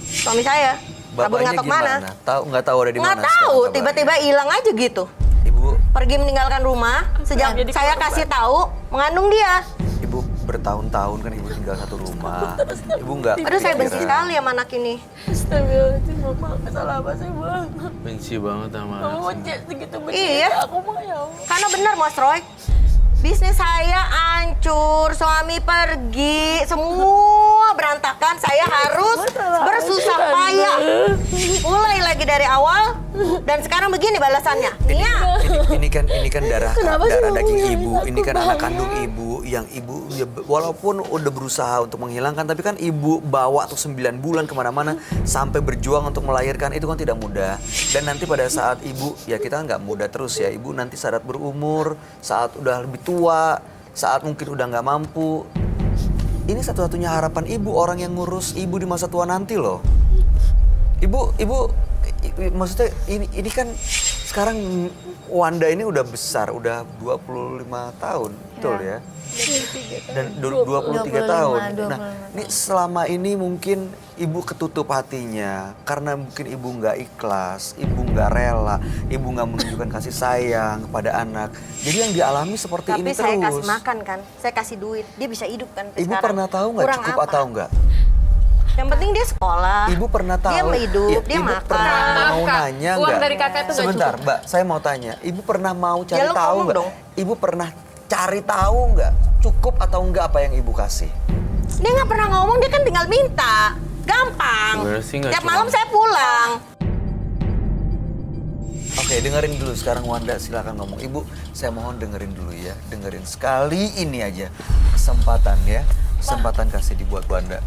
suami saya. Kabur Bapaknya nggak tahu kemana. gimana? Nggak tahu ada di mana Nggak sekarang tahu, kabarnya. tiba-tiba hilang aja gitu. Ibu, Pergi meninggalkan rumah, sejak jadi saya korban. kasih tahu mengandung dia. ibu bertahun-tahun kan ibu tinggal satu rumah. Ibu nggak Aduh, saya benci kepikiran. sekali sama anak ini. Astagfirullahaladzim, mama. Salah apa sih, bang? Benci banget sama Mama anak. benci segitu benci. Iya. Aku mah ya Allah. Karena benar Mas Roy, bisnis saya hancur, suami pergi, semua berantakan. Saya harus bersusah payah. Mulai lagi dari awal, dan sekarang begini balasannya. Nia, Ini kan darah Kenapa sih darah mama daging menghilangkan ibu. Ini kan anak banyak? kandung ibu yang ibu ya, walaupun udah berusaha untuk menghilangkan, tapi kan ibu bawa tuh 9 bulan kemana-mana sampai berjuang untuk melahirkan itu kan tidak mudah. Dan nanti pada saat ibu ya kita nggak mudah terus ya. Ibu nanti saat berumur, saat udah lebih tua, saat mungkin udah nggak mampu. Ini satu-satunya harapan ibu, orang yang ngurus ibu di masa tua nanti loh. Maksudnya ini kan sekarang Wanda ini udah besar, udah 25 tahun, betul ya? Dan 23 tahun. 25 Nah, ini selama ini mungkin ibu ketutup hatinya karena mungkin ibu nggak ikhlas, ibu nggak rela, ibu nggak menunjukkan kasih sayang kepada anak. Jadi yang dialami seperti tapi ini saya terus. kasih makan kan, saya kasih duit, dia bisa hidup kan sampai Ibu sekarang. pernah tahu nggak Kurang cukup apa? atau enggak? Yang penting dia sekolah. Ibu pernah tahu. Dia hidup, Ya, dia ibu makan. pernah Maaf, mau Kak. nanya Uang nggak? dari kakak itu nggak Sebentar, cukup. Mbak. Saya mau tanya. Ibu pernah mau cari Ya, lu tahu ngomong nggak? dong. Ibu pernah cari tahu nggak? Cukup atau enggak apa yang ibu kasih? Dia nggak pernah ngomong, dia kan tinggal minta. Gampang. Sebenarnya sih nggak Tiap cuma- malam saya pulang. Oke, dengerin dulu sekarang Wanda, silakan ngomong. Ibu, saya mohon dengerin dulu ya. Dengerin sekali ini aja. Kesempatan ya. Kesempatan kasih dibuat Wanda.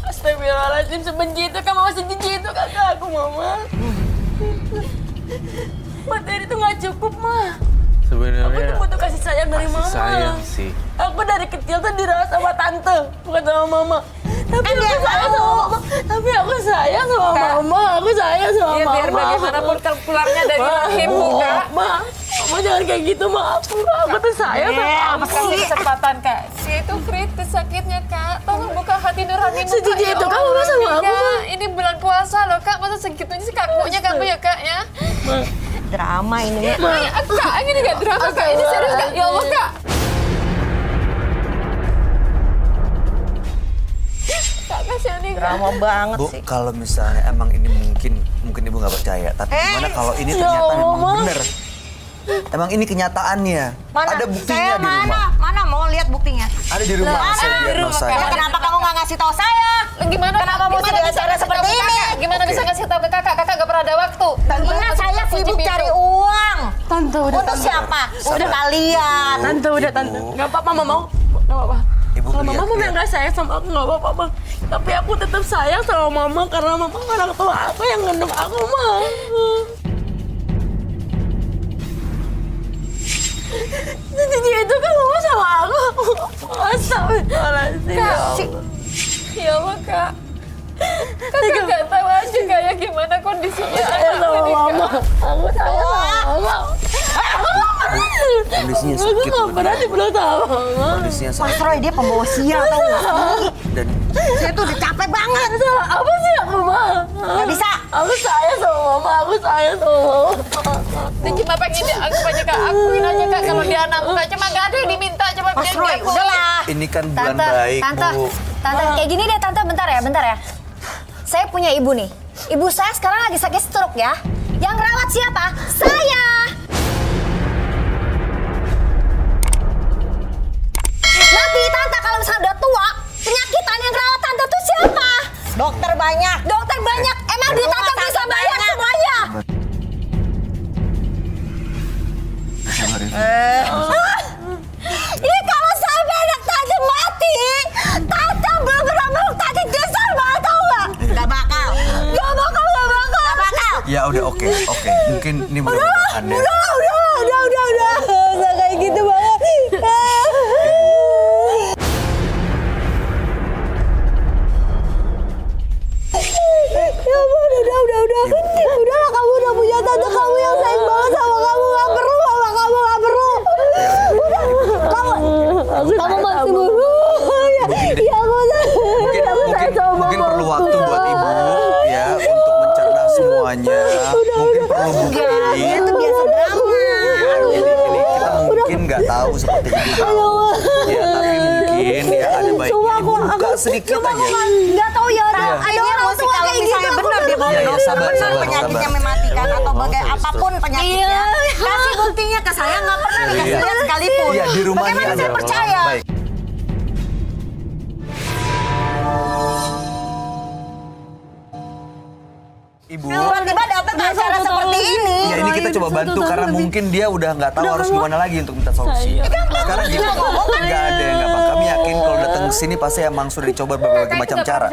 Astagfirullahaladzim, sebenci itu kan mama, sebenci itu kakak aku mama. Materi itu nggak cukup mah. Aku Sebenarnya tuh butuh kasih sayang dari kasih mama. sayang sih. Aku dari kecil tuh dirawat sama tante, bukan sama mama. Tapi Kan aku dia sayang tahu. sama mama. Tapi aku sayang sama mama. Aku sayang sama Ya mama. biar bagaimanapun kalkularnya dari rahimmu, Kak. Mama jangan kayak gitu, Ma. Aku tuh sayang sama Apa kasih kesempatan, Kak? Dia itu kritis sakitnya, Kak. Tolong buka hati nuranimu, Kak. Sejujur itu, kamu Allah, sama aku, Kak. Ma. Ini bulan puasa loh, Kak. Masa segitunya sih kakunya kamu ya, Kak, ya? Drama ini. Kak, ini gak drama, Kak. Ini serius, Kak. Ya Allah, Kak. Kak, kasihan nih, Kak. Drama banget Bu, sih. kalau misalnya emang ini mungkin ibu nggak percaya, tapi gimana kalau ini ternyata memang benar? Emang ini kenyataannya. Mana? Ada buktinya Saya di rumah. Mana mau lihat buktinya? Ada di rumah hasil diagnosa. Ya kenapa kamu nggak ngasih tahu saya? Gimana? Kenapa mesti gimana bisa acara ngasih seperti tahu ke ini? kakak? Gimana bisa ngasih tahu ke kakak? Kakak nggak pernah ada waktu. Ingat saya sibuk cari uang. Tante udah. Untuk siapa? Untuk kalian. Tante udah tante. Nggak apa-apa mama mau. Nggak apa-apa. Ibu Kalau lihat, mama memang lihat. nggak sayang sama aku nggak apa-apa bang. Tapi aku tetap sayang sama mama karena mama orang tua aku yang ngandung aku mah. Jadi itu kan mama sama aku. Astagfirullahaladzim. Ya Allah. Ya Allah kak. Kakak nggak tahu aja kayak gimana kondisinya Saya sama mama. Aku sayang sama mama. Kondisinya Aku sakit. nggak pernah dipeluk sama mama. Kondisinya Mas sakit. Roy dia pembawa sial tau nggak sih? Dan Saya tuh udah capek banget. Salah apa sih aku mah? Nggak bisa. Aku sayang sama mama. Aku sayang sama mama. Dia cuma pengen dianggap aja kak, akuin aja kak kalau dia anak kak, cuma gak ada yang diminta, cuma Mas dia Roy diakuin. udahlah. ini kan bulan Tante, baik, tante, Bu. tante, kayak gini deh tante, bentar ya. Saya punya ibu nih. Ibu saya sekarang lagi sakit stroke ya. Yang rawat siapa? Saya. Nanti tante kalau misalnya udah tua, penyakitan yang rawat tante tuh siapa? Dokter banyak. Dokter banyak. Emang duit Rumah tante bisa sakit bayar banyak. semuanya? Ini kalau sampai anak tante mati, tante bener-bener tante geser banget tau gak? Nggak bakal. Gak bakal. Nggak bakal. Ya udah oke. Mungkin ini mudah-mudahan ya. Udah. Gak kayak gitu banget. Ya ampun, udah. Udahlah, kamu udah punya tante kamu yang sayang banget sama kamu. Gak perlu sama kamu, gak perlu. Udah, kamu masih buru. Ya aku Mungkin perlu waktu buat ibu ya untuk mencerna semuanya. Mungkin perlu bukti. Dia tuh biasa drama. Ini kita mungkin nggak tahu seperti itu. Ya tapi mungkin ya ada baiknya ibu buka sedikit aja. Gak tau ya orang. Iya. Ada orang Emosi tua kalau kayak misalnya gitu. benar dia bawa Iya, dokter sabar, benar sabar, penyakitnya sabar. mematikan atau Oh, bagai serius, apapun penyakitnya. Iya. Kasih buktinya ke saya nggak pernah dikasih Iya. lihat sekalipun. Iya di rumahnya Bagaimana ada. saya percaya? Baik. Ibu, Tiba-tiba datang ke acara seperti ini. ya ini kita coba bantu karena mungkin dia udah nggak tahu harus gimana lagi untuk minta solusi. Sekarang gini, nggak ada yang gampang. Kami yakin kalau datang ke sini pasti emang sudah dicoba berbagai macam cara.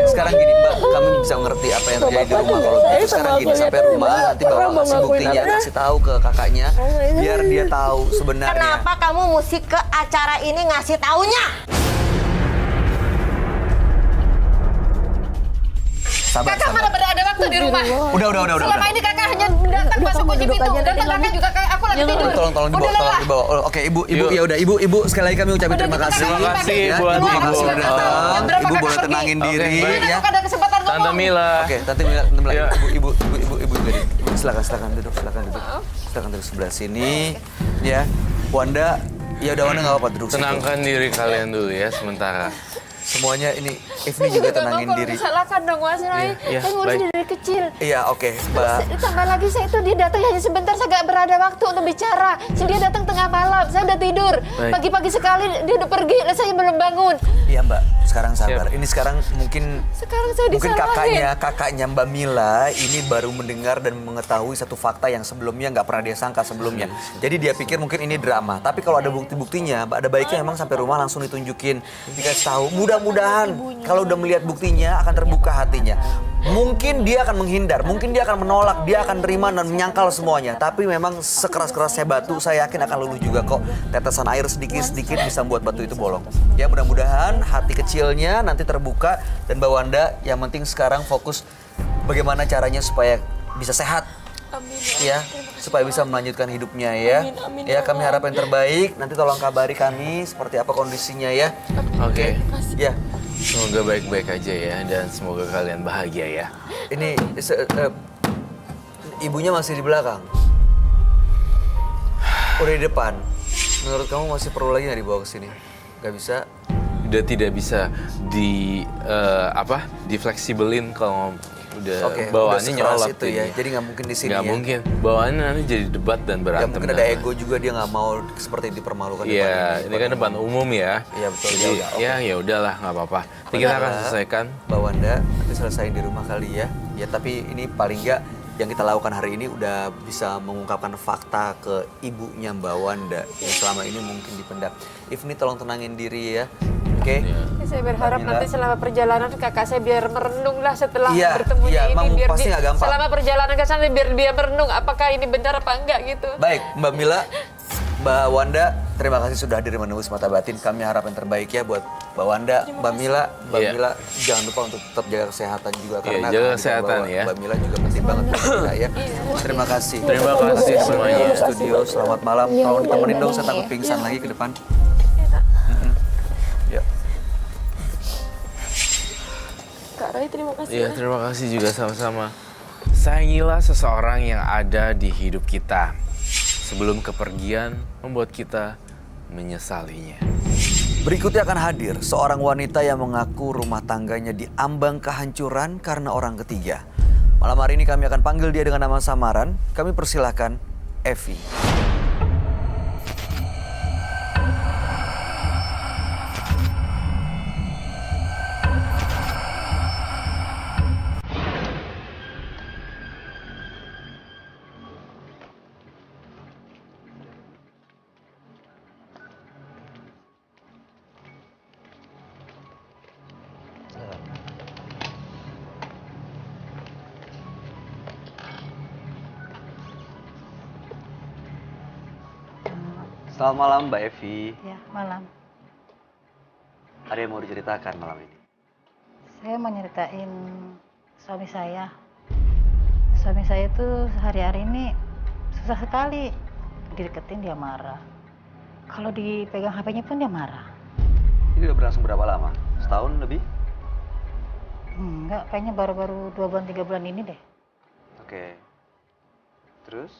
Sekarang gini Mbak, kami bisa ngerti apa yang terjadi di rumah kalau gitu. Sekarang gini sampai rumah nanti bawa kasih buktinya, kasih tahu ke kakaknya biar dia tahu sebenarnya. Kenapa kamu mesti ke acara ini ngasih taunya? Sabar, Kakak mana sabar. berada waktu di rumah. Udah. Selama ini kakak hanya datang masuk kunci pintu. Datang kakak juga kayak aku lagi tidur. Tolong dibawa. Oh, oke, Ibu ya udah Ibu sekali lagi kami ucapin terima kasih. Terima kasih Ya, buat terima Ibu. kasih udah datang. Berapa Ibu kakak boleh pergi? tenangin Oke, diri baik. ya. Kakak ada kesempatan ngomong. Tante Mila. Oke, Tante Mila, Ya. Ibu juga nih. Silakan duduk. Silakan duduk sebelah sini. Ya, Wanda, ya udah Wanda nggak apa-apa duduk situ. Tenangkan diri kalian dulu ya sementara. Semuanya ini Ifni juga tenangin diri. Disalahkan dong Mas Roy. Iya, Saya ngurus baik. dari kecil. Iya, oke, Mbak. Ditambah lagi saya itu dia datang hanya sebentar, saya gak berada waktu untuk bicara. Dia datang tengah malam, saya udah tidur. Baik. Pagi-pagi sekali dia udah pergi, dan saya belum bangun. Iya, Mbak. Sekarang sabar. Siap. Ini sekarang mungkin Sekarang saya Mungkin disalahin. kakaknya Mbak Mila ini baru mendengar dan mengetahui satu fakta yang sebelumnya nggak pernah dia sangka sebelumnya. Jadi dia pikir mungkin ini drama. Tapi kalau ada bukti-buktinya, ada baiknya memang sampai rumah langsung ditunjukin, dikasih tahu. Mudah-mudahan kalau udah melihat buktinya akan terbuka hatinya. Mungkin dia akan menghindar, mungkin dia akan menolak, dia akan terima dan menyangkal semuanya. Tapi memang sekeras-kerasnya batu, saya yakin akan luluh juga kok. Tetesan air sedikit-sedikit bisa membuat batu itu bolong. Ya mudah-mudahan hati kecilnya nanti terbuka dan Mbak Wanda yang penting sekarang fokus bagaimana caranya supaya bisa sehat. Ya, supaya bisa melanjutkan hidupnya ya. Ya, kami harap yang terbaik. Nanti tolong kabari kami seperti apa kondisinya ya. Oke. Ya, Semoga baik-baik aja ya dan semoga kalian bahagia ya. ini ibunya masih di belakang. Udah di depan. Menurut kamu masih perlu lagi nggak dibawa ke sini? Gak bisa? Udah tidak bisa di fleksibelin kalau udah Oke, bawaannya udah sekeras nyolot itu ya. Jadi nggak mungkin di sini Nggak ya. mungkin. Bawaannya nanti jadi debat dan Ya berantem. mungkin ada ego juga, dia nggak mau seperti dipermalukan. Iya, ini kan depan umum ya. Iya, betul. Jadi Ya udah, oke. ya udahlah, nggak apa-apa. Nanti kita akan selesaikan. Mbak Wanda, nanti selesaiin di rumah kali ya. Ya tapi ini paling nggak yang kita lakukan hari ini udah bisa mengungkapkan fakta ke ibunya Mbak Wanda yang selama ini mungkin dipendam. Ifni tolong tenangin diri ya, oke? Saya berharap Kamila. nanti selama perjalanan kakak saya biar merenung lah setelah Iya, bertemunya iya, ini. emang Biar pasti nggak gampang. selama perjalanan ke sana biar dia merenung apakah ini benar apa enggak gitu. Baik, Mbak Mila, Mbak Wanda, terima kasih sudah hadir menembus mata batin. Kami harap yang terbaik ya buat Mbak Wanda, Mbak Mila. Mbak Iya. Mila, jangan lupa untuk tetap jaga kesehatan juga Iya, karena jaga kehadiran kesehatan ya. Mbak Mila juga penting banget buat kita ya. Terima kasih. Terima kasih semuanya. Di studio, selamat malam. Tolong temenin dong, saya takut pingsan lagi ke depan. Ya. Kak Roy, terima kasih. Iya, terima kasih juga sama-sama. Sayangilah seseorang yang ada di hidup kita sebelum kepergian membuat kita menyesalinya. Berikutnya akan hadir seorang wanita yang mengaku rumah tangganya diambang kehancuran karena orang ketiga. Malam hari ini kami akan panggil dia dengan nama samaran. Kami persilahkan Evi. Selamat malam Mbak Evi. Ya, malam. Ada yang mau diceritakan malam ini? Saya mau nyeritain suami saya. Suami saya itu sehari-hari ini susah sekali. Dideketin dia marah. Kalau dipegang HP-nya pun dia marah. Ini udah berlangsung berapa lama? Setahun lebih? Enggak, kayaknya baru-baru 2 bulan 3 bulan ini deh. Oke. Terus?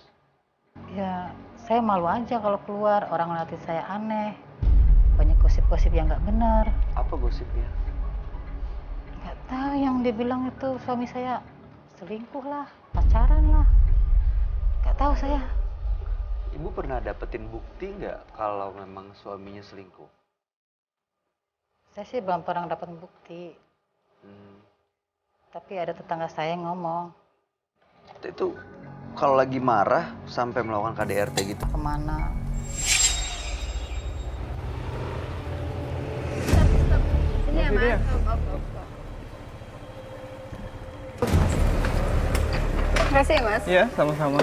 Ya, saya malu aja kalau keluar, orang ngeliatin saya aneh. Banyak gosip-gosip yang nggak benar. Apa gosipnya? Nggak tahu, yang dia bilang itu suami saya selingkuh lah, pacaran lah. Nggak tahu saya. Ibu pernah dapetin bukti nggak kalau memang suaminya selingkuh? Saya sih belum pernah dapat bukti. Tapi ada tetangga saya yang ngomong. Itu kalau lagi marah sampai melakukan KDRT gitu. Kemana? Sini ya, Mas. Terima kasih ya, Mas. Iya, sama-sama.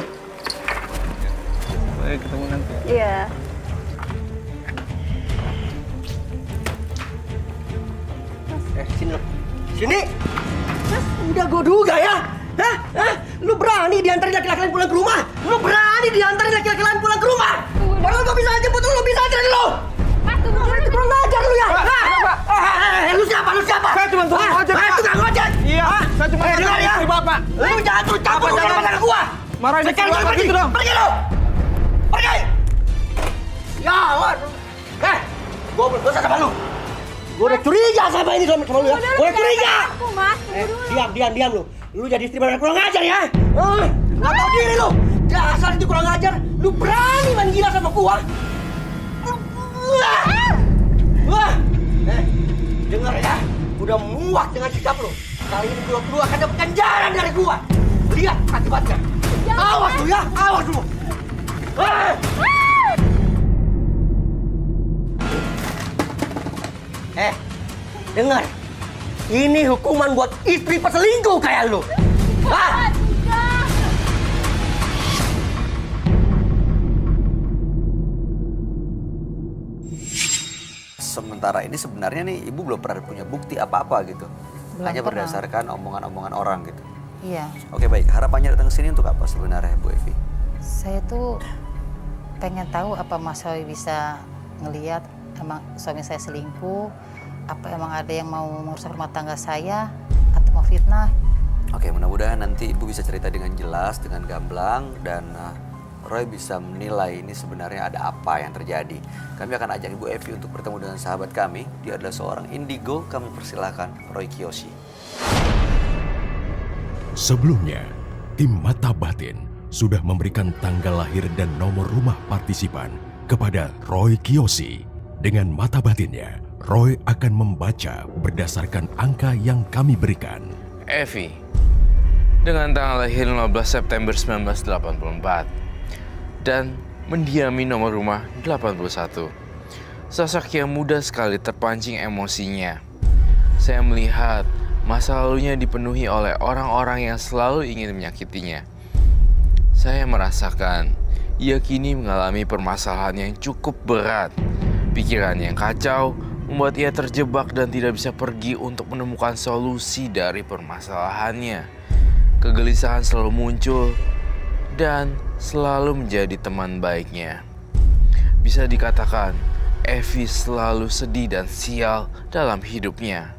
Sampai ketemu nanti. Iya. Sini lo. Sini. Udah gue duga ya. Hah? Hah? Lu berani diantarin laki-laki lain pulang ke rumah? Lu berani diantarin laki-laki lain pulang ke rumah? Padahal gue bisa jemput lu, bisa anterin lu. Kurang ajar lu ya. Lu siapa? Lu siapa? Saya cuma tukang ojek, Pak. Tukang ojek? Iya, saya cuma dengar ya. istri Bapak. Lu jangan turut campur urusan rumah tangga gua. Marahin istri Sekarang Bapak pergi. gitu dong. Pergi lu. Pergi. Ya, waduh. Gua belum dosa sama lu. Gua udah curiga sama ini sama lu ya. Gua udah curiga. Diam lu. Lu jadi istri baru kurang ajar ya. Nggak tahu diri lu. Dasar itu kurang ajar. Lu berani main gila sama gua. Wah. Dengar ya. Udah muak dengan sikap lu. Kali ini lu akan dapat ganjaran dari gua. Lihat akibatnya. Awas lu ya. Awas lu. Dengar. Ini hukuman buat istri peselingkuh kayak lu. Hah? Sementara ini sebenarnya nih ibu belum pernah punya bukti apa-apa gitu. Belum Hanya pernah. berdasarkan omongan-omongan orang gitu. Iya, Oke baik, harapannya datang ke sini untuk apa sebenarnya Bu Evi? saya tuh pengen tahu apa Mas Roy bisa ngeliat emang suami saya selingkuh, apa emang ada yang mau merusak rumah tangga saya, atau mau fitnah. Oke, mudah-mudahan nanti ibu bisa cerita dengan jelas, dengan gamblang, dan Roy bisa menilai ini sebenarnya ada apa yang terjadi. Kami akan ajak Ibu Evi untuk bertemu dengan sahabat kami. Dia adalah seorang indigo, kami persilahkan Roy Kiyoshi. Sebelumnya, tim Mata Batin sudah memberikan tanggal lahir dan nomor rumah partisipan kepada Roy Kiyoshi. Dengan mata batinnya, Roy akan membaca berdasarkan angka yang kami berikan. Evi, dengan tanggal lahir 15 September 1984 dan mendiami nomor rumah 81. Sosok yang mudah sekali terpancing emosinya. Saya melihat masa lalunya dipenuhi oleh orang-orang yang selalu ingin menyakitinya. Saya merasakan ia kini mengalami permasalahan yang cukup berat. Pikiran yang kacau membuat ia terjebak dan tidak bisa pergi untuk menemukan solusi dari permasalahannya. Kegelisahan selalu muncul dan selalu menjadi teman baiknya. Bisa dikatakan, Evi selalu sedih dan sial dalam hidupnya.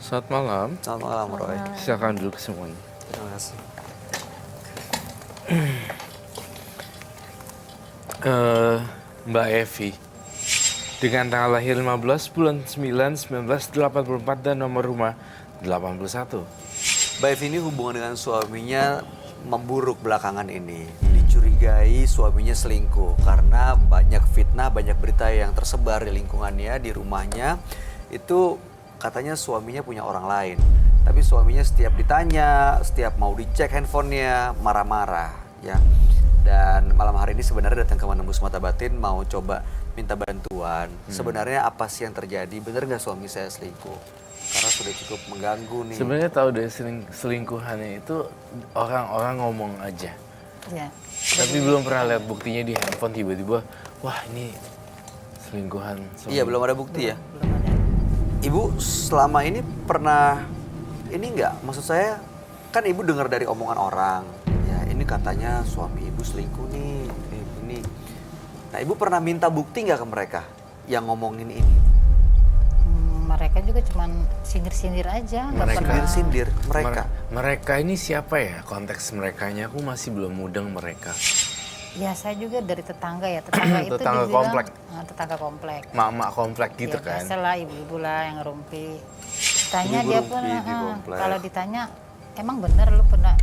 Selamat malam. Selamat malam, Roy. Silakan duduk semuanya. Terima kasih. Mbak Evi, dengan tanggal lahir 15 bulan 9 1984 dan nomor rumah 81. Mbak Evi ini hubungan dengan suaminya memburuk belakangan ini. Dicurigai suaminya selingkuh karena banyak fitnah, banyak berita yang tersebar di lingkungannya, di rumahnya. Itu katanya suaminya punya orang lain. Tapi suaminya setiap ditanya, setiap mau dicek handphonenya, marah-marah. Ya. Dan malam hari ini sebenarnya datang ke Menembus Mata Batin mau coba minta bantuan. Sebenarnya apa sih yang terjadi? Benar nggak suami saya selingkuh? Karena sudah cukup mengganggu nih. Sebenarnya tahu deh selingkuhannya itu orang-orang ngomong aja. Ya. Tapi belum pernah lihat buktinya di handphone tiba-tiba, wah ini selingkuhan. Iya, belum ada bukti ya? Belum ada. Ibu selama ini pernah, ini nggak? Maksud saya, kan ibu dengar dari omongan orang. Ya ini katanya suami ibu selingkuh nih, ini. Nah ibu pernah minta bukti nggak ke mereka yang ngomongin ini? Mereka juga cuman sindir-sindir aja, nggak pernah. Sindir mereka. Mereka ini siapa ya? Konteks merekanya aku masih belum mudeng mereka. Ya saya juga dari tetangga ya, tetangga itu Tetangga dibilang, komplek. Tetangga komplek. Mak-mak komplek gitu Ya, kan? biasalah ibu-ibu lah yang ngerumpi. Ditanya Ibu dia ngerumpi pun, di komplek. kalau ditanya, emang bener lu pernah,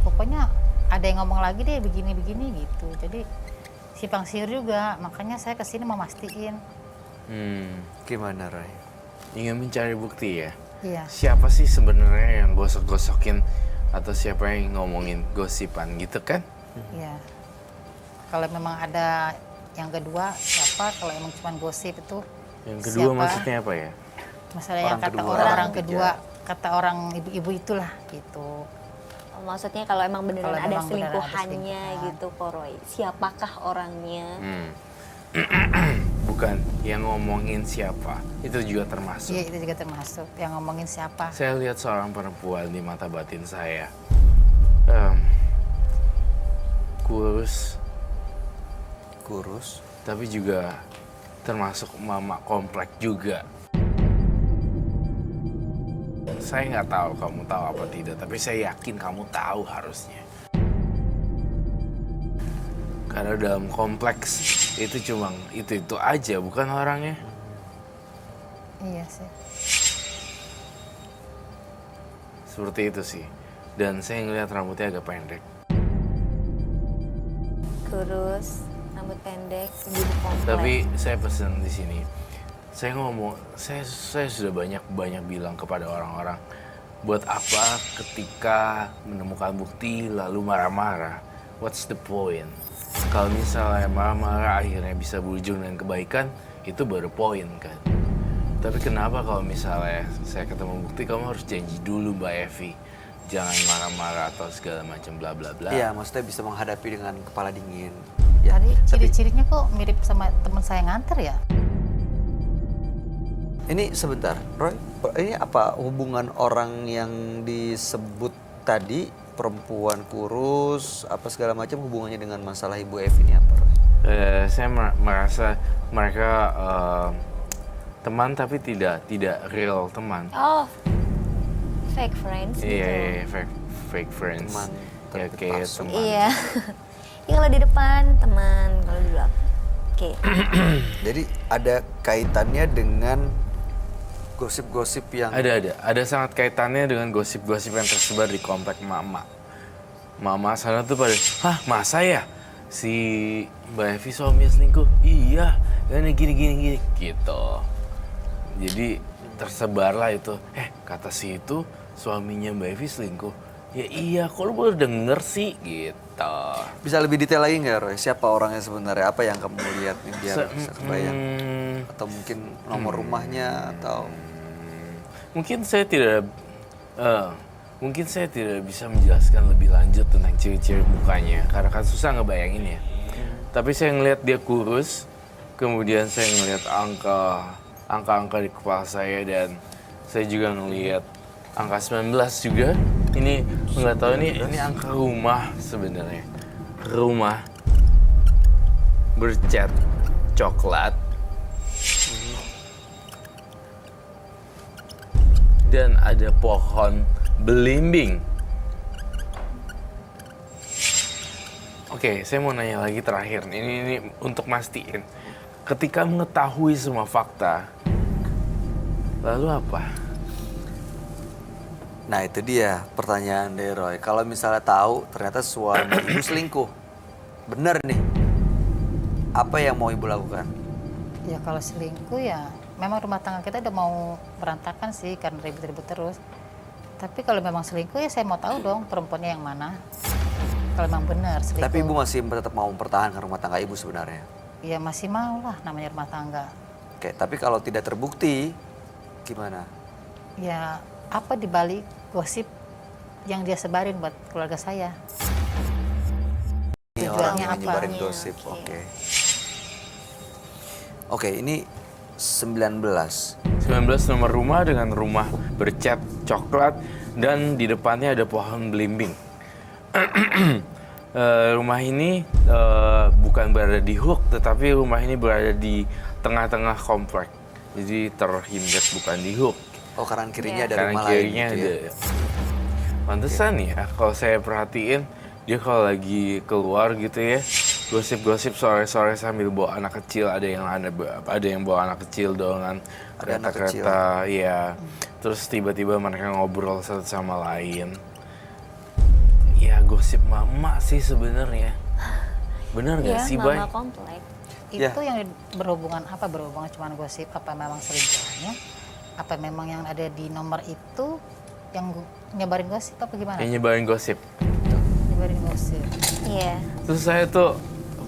pokoknya ada yang ngomong lagi deh begini-begini gitu. Jadi simpang siur juga, makanya saya kesini mau mastiin. Gimana Roy? Ingin mencari bukti ya? Iya. Siapa sih sebenarnya yang gosok-gosokin atau siapa yang ngomongin gosipan gitu kan? Iya. Kalau memang ada yang kedua, siapa? Kalau emang cuma gosip itu Yang kedua siapa? maksudnya apa ya? Masalah yang Orang kata kedua, orang orang kedua, kata orang ibu-ibu itulah gitu. Oh, maksudnya kalau emang beneran Kalau ada memang beneran ada selingkuhannya selingkuhan. gitu, Roy. Siapakah orangnya? Bukan, yang ngomongin siapa. Itu juga termasuk. Iya, itu juga termasuk. Yang ngomongin siapa? Saya lihat seorang perempuan di mata batin saya. Kurus, tapi juga termasuk mama komplek juga. Saya nggak tahu kamu tahu apa tidak, tapi saya yakin kamu tahu harusnya. Karena dalam kompleks itu cuma itu aja, bukan orangnya. Iya sih. Seperti itu sih. Dan saya ngelihat rambutnya agak pendek. Kurus, rambut pendek, ibu komplek. Tapi saya pesen di sini. Saya ngomong, saya sudah banyak bilang kepada orang-orang, buat apa ketika menemukan bukti lalu marah-marah? What's the point? Kalau misalnya marah-marah akhirnya bisa berujung dengan kebaikan, itu baru poin kan. Tapi kenapa kalau misalnya saya ketemu bukti, kamu harus janji dulu Mbak Evi. Jangan marah-marah atau segala macam bla bla bla. Iya, maksudnya bisa menghadapi dengan kepala dingin. Tadi ciri-cirinya kok mirip sama teman saya nganter ya? Ini sebentar, Roy, ini apa hubungan orang yang disebut tadi, perempuan kurus, apa segala macam hubungannya dengan masalah Ibu Evi ini apa, Roy? Saya merasa mereka teman tapi tidak real teman. Oh, fake friends gitu. Iya, fake friends. Teman. Ya kayak teman. Iya. Ya kalau di depan teman, kalau di belakang. Oke. Jadi ada kaitannya dengan gosip-gosip yang Ada sangat kaitannya dengan gosip-gosip yang tersebar di komplek Mama. Mama sana tuh pada, hah masa ya? Si Mbak Evi suaminya selingkuh? Iya, ini gini gitu. Jadi tersebarlah itu, kata si itu suaminya Mbak Evi selingkuh. Ya iya, kok lu baru denger sih gitu. bisa lebih detail lagi nggak, Roy? Siapa orangnya sebenarnya? Apa yang kamu lihat nih biar bisa kebayang? Atau mungkin nomor rumahnya atau Mungkin saya tidak bisa menjelaskan lebih lanjut tentang ciri-ciri mukanya karena kan susah ngebayangin ya. Tapi saya ngelihat dia kurus, kemudian saya ngelihat angka-angka di kepala saya dan saya juga ngelihat angka 19 juga. Ini nggak tahu ini angka rumah sebenarnya. Rumah bercat coklat. Dan ada pohon belimbing. Oke, saya mau nanya lagi terakhir. Ini untuk mastiin. Ketika mengetahui semua fakta, lalu apa? Nah itu dia pertanyaan deh, Roy. Kalau misalnya tahu ternyata suami ibu selingkuh, bener nih, apa yang mau ibu lakukan? Ya kalau selingkuh ya memang rumah tangga kita udah mau berantakan sih karena ribut-ribut terus. Tapi kalau memang selingkuh ya saya mau tahu dong perempuannya yang mana. Kalau memang benar selingkuh. Tapi ibu masih tetap mau mempertahankan rumah tangga ibu sebenarnya? Ya masih mau lah namanya rumah tangga. Oke, tapi kalau tidak terbukti, gimana? Ya apa dibalik gosip yang dia sebarin buat keluarga saya? Ini orang Tujuannya yang apa? nyebarin gosip, oke. Oke, ini 19. 19 nomor rumah dengan rumah bercat coklat dan di depannya ada pohon belimbing. Rumah ini bukan berada di hook, tetapi rumah ini berada di tengah-tengah komplek. Jadi terhindar bukan di hook. Oh, kanan kirinya ada Kanan rumah kirinya lain gitu ada. ya? Pantesan ya, kalau saya perhatiin dia kalau lagi keluar gitu ya, gosip-gosip sore-sore sambil bawa anak kecil, ada yang bawa anak kecil dengan kereta-kereta, ya. Terus tiba-tiba mereka ngobrol satu sama lain. Ya gosip mama sih sebenarnya. Bener nggak sih, Bay? Mama komplek. Itu yang berhubungan apa? Berhubungan cuma gosip? Apa memang selingkuhannya? Apa memang yang ada di nomor itu yang nyebarin gosip apa gimana? Yang nyebarin gosip. Nyebarin gosip. Iya. Terus saya tuh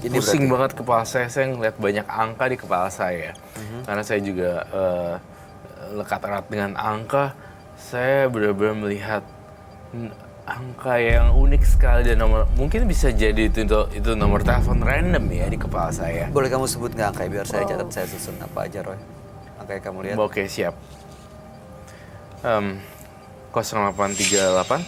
Ini pusing berarti- banget kepala saya ngeliat banyak angka di kepala saya. Karena saya juga lekat erat dengan angka, saya benar-benar melihat angka yang unik sekali dan nomor mungkin bisa jadi itu nomor telepon random ya di kepala saya. Boleh kamu sebut nggak angka biar saya catat, saya susun apa aja, Roy? Angka yang kamu lihat. Oke, siap. 0838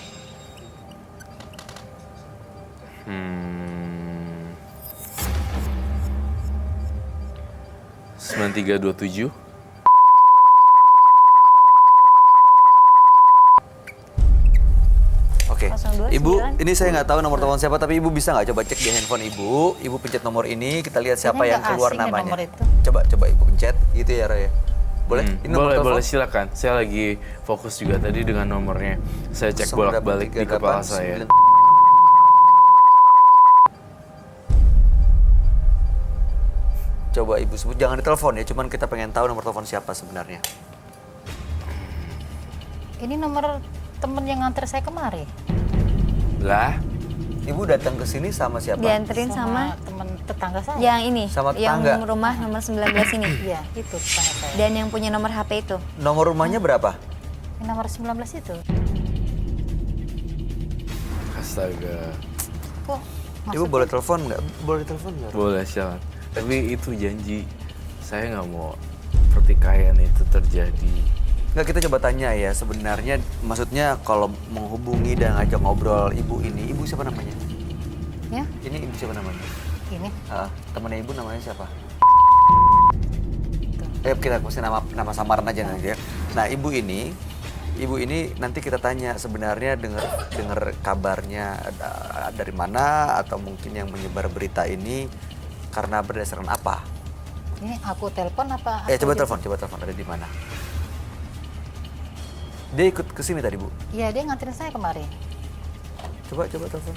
9327 Oke, 02, Ibu, 9. ini saya nggak tahu nomor telepon siapa, tapi Ibu bisa nggak coba cek di handphone Ibu. Ibu pencet nomor ini, kita lihat siapa Ini yang nggak keluar asing ya namanya. nomor itu. Coba Ibu pencet, gitu ya, Roy? Boleh? Ini nomor boleh, telepon? boleh, silakan. Saya lagi fokus juga tadi dengan nomornya. Saya cek bolak-balik di kepala saya. Coba Ibu sebut, jangan ditelepon ya, cuman kita pengen tahu nomor telepon siapa sebenarnya. Ini nomor temen yang nganter saya kemari. Lah, Ibu datang ke sini sama siapa? Dianterin sama temen tetangga saya. yang ini, Sama yang tetangga? rumah nomor 19 ini. Iya, itu tetangga saya. Dan yang punya nomor HP itu. Nomor rumahnya berapa? Yang nomor 19 itu. astaga. Kok Ibu boleh telepon nggak? Boleh telepon nggak? Boleh, silakan. Tapi itu janji, saya nggak mau pertikaian itu terjadi. Nggak, kita coba tanya ya, sebenarnya maksudnya kalau menghubungi dan ngajak ngobrol ibu ini, ibu siapa namanya? Ya, Ini ibu siapa namanya? ini. Temennya ibu namanya siapa? Kita kasih nama samaran aja nanti ya. Nah, ibu ini Ibu ini nanti kita tanya sebenarnya dengar kabarnya dari mana atau mungkin yang menyebar berita ini karena berdasarkan apa? Ini aku telepon apa? Coba telepon ada di mana? Dia ikut ke sini tadi, Bu. Iya, dia nganterin saya kemarin. Coba telepon.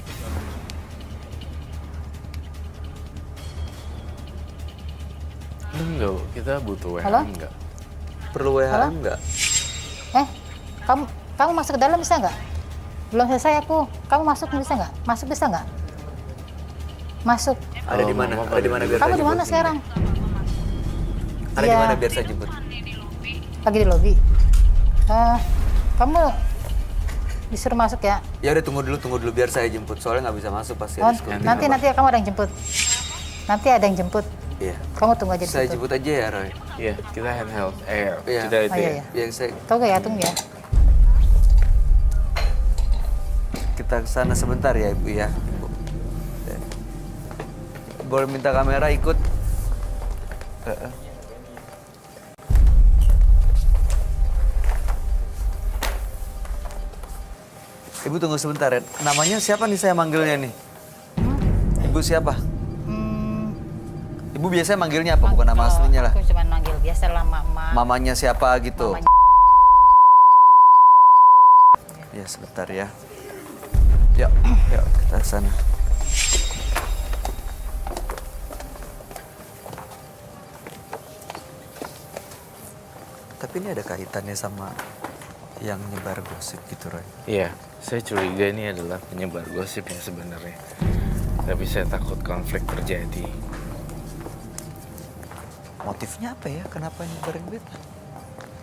Enggak, kita butuh WA Halo? enggak? Perlu WA Halo? enggak? Kamu masuk ke dalam bisa nggak? Belum selesai aku. Kamu masuk bisa nggak? Masuk bisa nggak? Masuk. Ada di mana? Ada di mana biar Kamu saya di mana jemput? sekarang? Ada di Iya. mana biar saya jemput? Lagi di lobi. Kamu disuruh masuk ya? Ya udah tunggu dulu biar saya jemput. Soalnya nggak bisa masuk pasti Oh, ada security nanti nomor. kamu ada yang jemput. Nanti ada yang jemput. Iya. Kamu tunggu aja di Saya situ. jemput aja ya, Roy. Iya, kita handheld. Iya. Kita itu Oh, iya, ya. iya. Yang saya Tunggu ya, tunggu ya. kita ke sana sebentar ya, Ibu ya. Ibu. Boleh minta kamera ikut? Ibu tunggu sebentar ya. Namanya siapa nih saya manggilnya nih? Ibu siapa? Ibu biasanya manggilnya apa? Bukan nama aslinya lah. Aku cuma manggil biasa lah mama. Mamanya siapa gitu? Mamanya. Ya sebentar ya. Yuk kita ke sana. Tapi ini ada kaitannya sama yang nyebar gosip gitu, Roy. Iya, saya curiga ini adalah penyebar gosip yang sebenarnya. Tapi saya takut konflik terjadi. Motifnya apa ya? Kenapa nyebarin berita?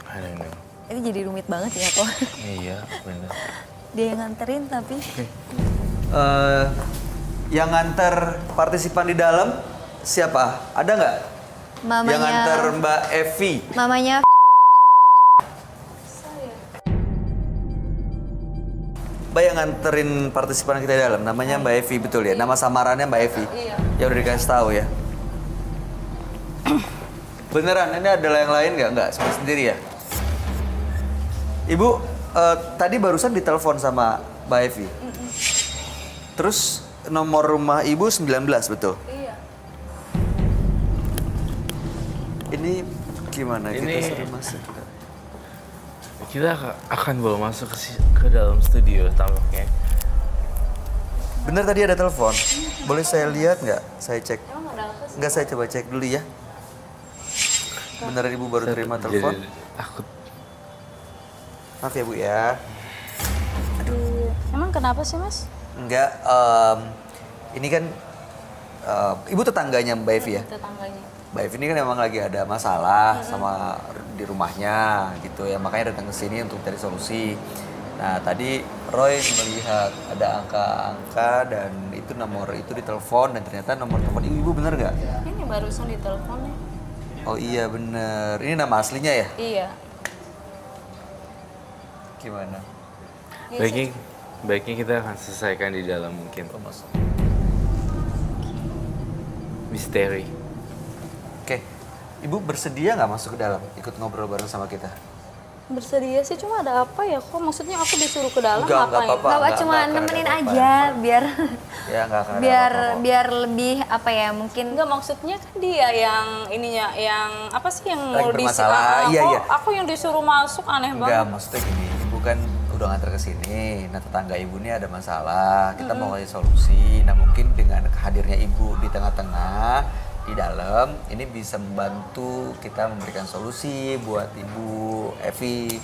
I don't know. Ini jadi rumit banget ya kok. Iya, benar. Dia yang nganterin tapi Yang nganter partisipan di dalam siapa? Ada nggak? Yang nganter Mbak Evi? mamanya Mbak yang nganterin partisipan kita di dalam, namanya Mbak Evi, betul ya? Nama samarannya Mbak Evi? Iya. Ya udah dikasih tahu ya. Beneran, ini adalah yang lain nggak? Nggak, cuma sendiri ya? Ibu, tadi barusan ditelepon sama Mbak Evi. Terus nomor rumah Ibu 19, betul? Iya. Ini gimana? Ini- Kita suruh masuk. Kita akan bawa masuk ke dalam studio tampaknya. Bener tadi ada telepon. Boleh saya lihat nggak? Saya cek. Emang ada apa sih? Nggak, saya coba cek dulu ya. Beneran Ibu baru terima telepon? Jadi takut. Maaf ya Bu ya. Emang kenapa sih mas? Enggak, ini kan Ibu tetangganya Mbak Evi ya? Tetangganya. Mbak Evi ini kan memang lagi ada masalah sama di rumahnya gitu ya, makanya datang ke sini untuk cari solusi. Nah tadi Roy melihat ada angka-angka dan itu nomor itu ditelepon dan ternyata nomor telepon Ibu bener nggak? Ini barusan diteleponnya. Oh iya bener, ini nama aslinya ya? Iya. Gimana? Baiknya kita akan selesaikan di dalam mungkin. Misteri. Oke, Ibu bersedia nggak masuk ke dalam, ikut ngobrol bareng sama kita? Bersedia sih, cuma ada apa ya? Kok maksudnya aku disuruh ke dalam Enggak ngapain? apa-apa. Bapak nggak cuma akan ada nemenin apa-apa. aja biar Ya nggak akan ada biar apa-apa. biar lebih apa ya mungkin Enggak, maksudnya kan dia yang ininya, yang apa sih yang Lagi mau bermasalah, iya, kok iya. aku yang disuruh masuk, aneh Enggak, banget. maksudnya gini, Ibu kan udah nganter ke sini. Nah, tetangga Ibu ini ada masalah. Kita mau kasih solusi. Nah, mungkin dengan hadirnya Ibu di tengah-tengah, di dalam, ini bisa membantu kita memberikan solusi buat Ibu Evi.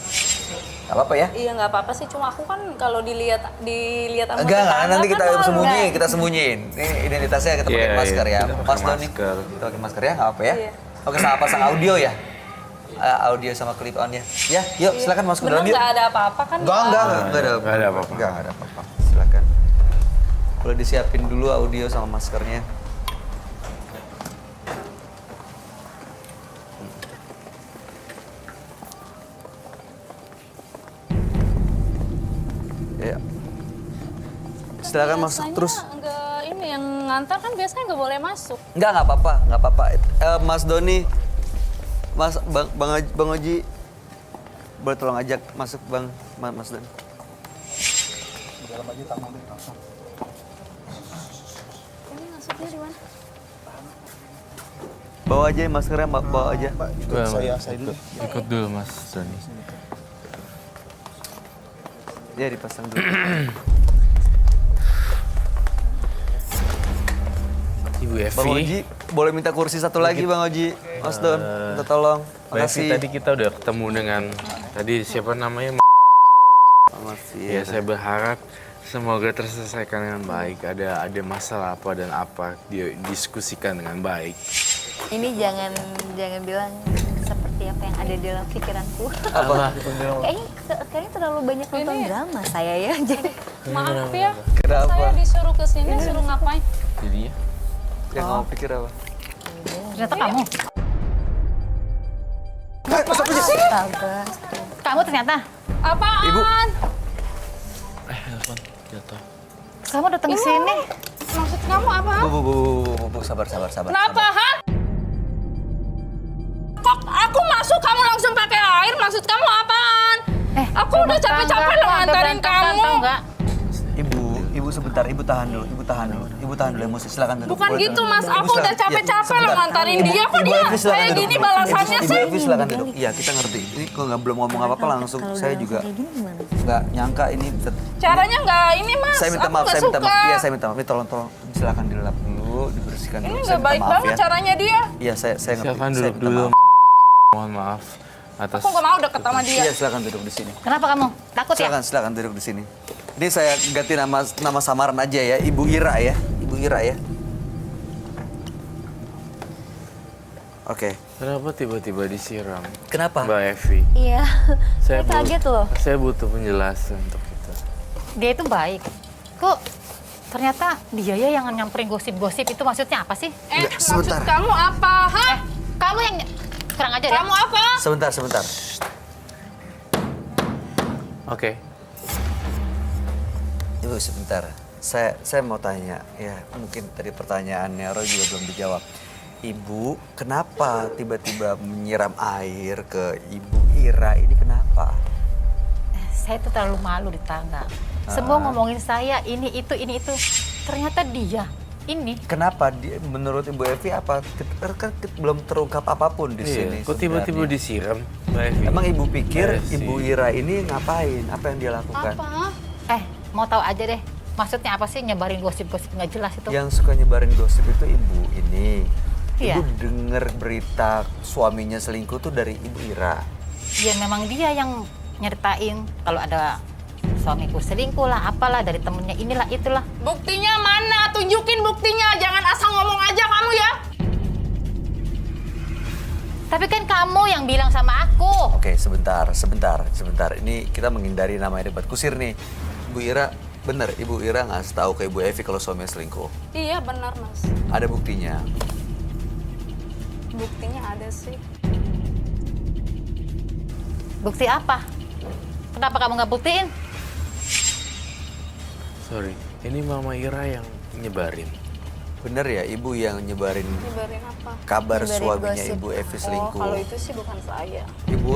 Gak apa-apa ya? Iya nggak apa-apa sih, cuma aku kan kalau dilihat sama Enggak, tetangga nanti kan kita malu. sembunyiin, kita sembunyiin. Ini identitasnya kita pakai Iya, masker iya, ya. kita pakai Mas Doni, masker. kita pakai masker ya, nggak apa ya? Iya. Oke, sama pasang audio ya? Audio sama clip on-nya. Ya, yuk silakan masuk ke Bener dalam yuk. nggak ada apa-apa kan? Enggak ada Nggak ada apa-apa. Enggak ada apa-apa. Silakan. Boleh disiapin dulu audio sama maskernya. Ya. Silakan masuk Biasanya terus. Enggak, ini yang ngantar kan biasanya nggak boleh masuk. Nggak apa-apa, nggak apa-apa. Mas Doni, Bang Oji, boleh tolong ajak masuk Bang Mas Dan. Dalam aja tamu deh. Ini masuknya di mana? Bawa aja maskernya, bawa aja. Ikut saya dulu. Ikut dulu Mas Doni. Ya dipasang dulu. Ibu Evi. Bang Oji, boleh minta kursi satu lagi Bang Oji. Mas Don, minta tolong. Mbak Evi, Makasih. tadi kita udah ketemu dengan tadi siapa namanya? Makasih. Ya saya berharap semoga terselesaikan dengan baik. Ada masalah apa dan apa didiskusikan dengan baik. Ini jangan bilang seperti apa yang ada dalam pikiranku. Apa? Kayaknya terlalu banyak nonton drama saya ya. Jadi Maaf ya, Kenapa? saya disuruh ke sini, suruh ngapain? Jadinya? Yang kamu pikir apa? Ternyata kamu. astaga. Kamu ternyata. Apaan? Ibu. Telepon jatuh. Kamu datang ke sini. Maksud kamu apa? Bu, sabar. Kenapa, Han? Kok aku masuk kamu langsung pakai air? Maksud kamu apaan? Aku udah capek-capek loh nganterin kamu. Ibu sebentar, ibu tahan dulu emosi, silakan duduk. Bukan Boleh gitu, duduk. Mas. Ibu, Aku udah silakan. capek-capek Iya, loh sebentar. nganterin dia. Kok Ibu dia Evi, silakan kayak duduk. gini balasannya Ibu sih? Evi silakan duduk. Iya, kita ngerti. Ini kok belum ngomong apa-apa langsung Kalau saya udah juga langsung kayak gini gimana? nggak nyangka ini. Caranya nggak ini, Mas. Saya minta Aku maaf, nggak saya minta suka. maaf. Iya, saya minta maaf. Ini tolong silakan dilap dulu, dibersihkan Ini dulu. Saya nggak minta baik maaf banget ya. caranya dia. Iya, saya ngerti. Silakan Saya duduk minta dulu. maaf. Mohon maaf atas. Aku nggak mau deket sama dia. Iya, silakan duduk di sini. Kenapa kamu? Takut ya? Silakan duduk di sini. Ini saya ganti nama samaran aja ya, Ibu Ira ya. Ibu Ira ya. Oke. Kenapa tiba-tiba disiram? Kenapa? Mbak Evi. Iya. Saya bu- kaget loh. Saya butuh penjelasan untuk itu. Dia itu baik. Kok ternyata dia ya yang nyamperin gosip-gosip itu maksudnya apa sih? Enggak, Maksud sebentar. kamu apa? Hah? Kamu yang kurang ajar ya? Kamu apa? Sebentar. Oke. Ibu sebentar. Saya mau tanya, ya mungkin tadi pertanyaannya Roy juga belum dijawab. Ibu, kenapa tiba-tiba menyiram air ke Ibu Ira ini kenapa? Saya tuh terlalu malu di tangga. Semua ngomongin saya ini itu. Ternyata dia ini. Kenapa menurut Ibu Evi apa? Kan belum terungkap apapun di sini. Kok tiba-tiba sebenarnya. disiram, Mbak Evi? Emang Ibu pikir Iya sih. Ibu Ira ini ngapain? Apa yang dia lakukan? Apa? Mau tahu aja deh. Maksudnya apa sih nyebarin gosip-gosip nggak jelas itu? Yang suka nyebarin gosip itu Ibu ini. Iya. Ibu dengar berita suaminya selingkuh tuh dari Ibu Ira. Ya memang dia yang nyeritain kalau ada suamiku selingkuh lah, apalah dari temennya inilah itulah. Buktinya mana? Tunjukin buktinya. Jangan asal ngomong aja kamu ya. Tapi kan kamu yang bilang sama aku. Oke, sebentar. Ini kita menghindari namanya debat kusir nih. Ibu Ira, bener Ibu Ira ngasih tahu ke Ibu Evi kalau suaminya selingkuh. Iya benar, Mas. Ada buktinya. Buktinya ada sih. Bukti apa? Kenapa kamu nggak buktiin? Sorry, ini Mama Ira yang nyebarin. Bener ya, Ibu yang nyebarin Nyebarin apa? kabar Nyebarin suaminya gosip. Ibu Evi Oh, selingkuh. kalau itu sih bukan saya. Ibu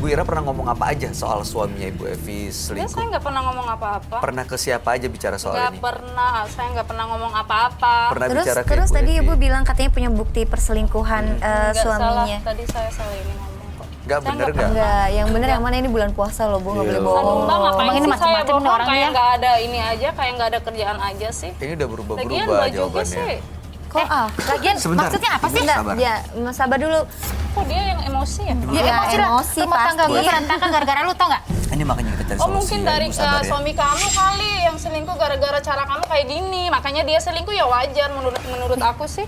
Ira pernah ngomong apa aja soal suaminya Ibu Evi Ya, selingkuh? saya nggak pernah ngomong apa-apa. Pernah ke siapa aja bicara soal Nggak ini? pernah. Saya nggak pernah ngomong apa-apa. Pernah Terus bicara ke Ibu tadi Evi? Ibu bilang katanya punya bukti perselingkuhan Nggak suaminya. salah. Tadi saya salah ini ngomong kok. Nggak Saya bener nggak nggak? Enggak, yang bener yang mana ini bulan puasa loh, Bu, nggak boleh Iya. bohong. Aduh, Mbak, ngapain Emang ini sih saya macam-macam nih bohong orangnya kayak ya? nggak ada ini aja, kayak nggak ada kerjaan aja sih. Ini udah Lagian berubah-berubah Mbak juga jawabannya. sih. Kok Lagian Sebentar, maksudnya apa sih? Ibu sabar. Ya, sabar dulu. Kok dia yang emosi ya? Ya, Ya, emosi lah. emosi Rumah tangga gue pasti. berantakan gara-gara lu tau nggak? Ini makanya kita cari Oh solusi mungkin ya, dari Ibu sabar ya. suami kamu kali yang selingkuh gara-gara cara kamu kayak gini. Makanya dia selingkuh ya wajar menurut aku sih.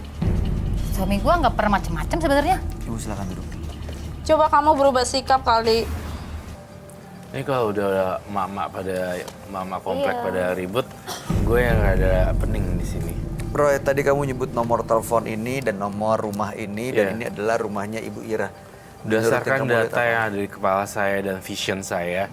Suami gue nggak pernah macem-macem sebenarnya. Ibu silakan duduk. Coba kamu berubah sikap kali. Ini kalau udah mama komplek Iya. pada ribut, gue yang nggak ada pening di sini. Roy, tadi kamu nyebut nomor telepon ini dan nomor rumah ini dan Iya. ini adalah rumahnya Ibu Ira. Berdasarkan Menurut yang kamu data lihat yang ada di kepala saya dan vision saya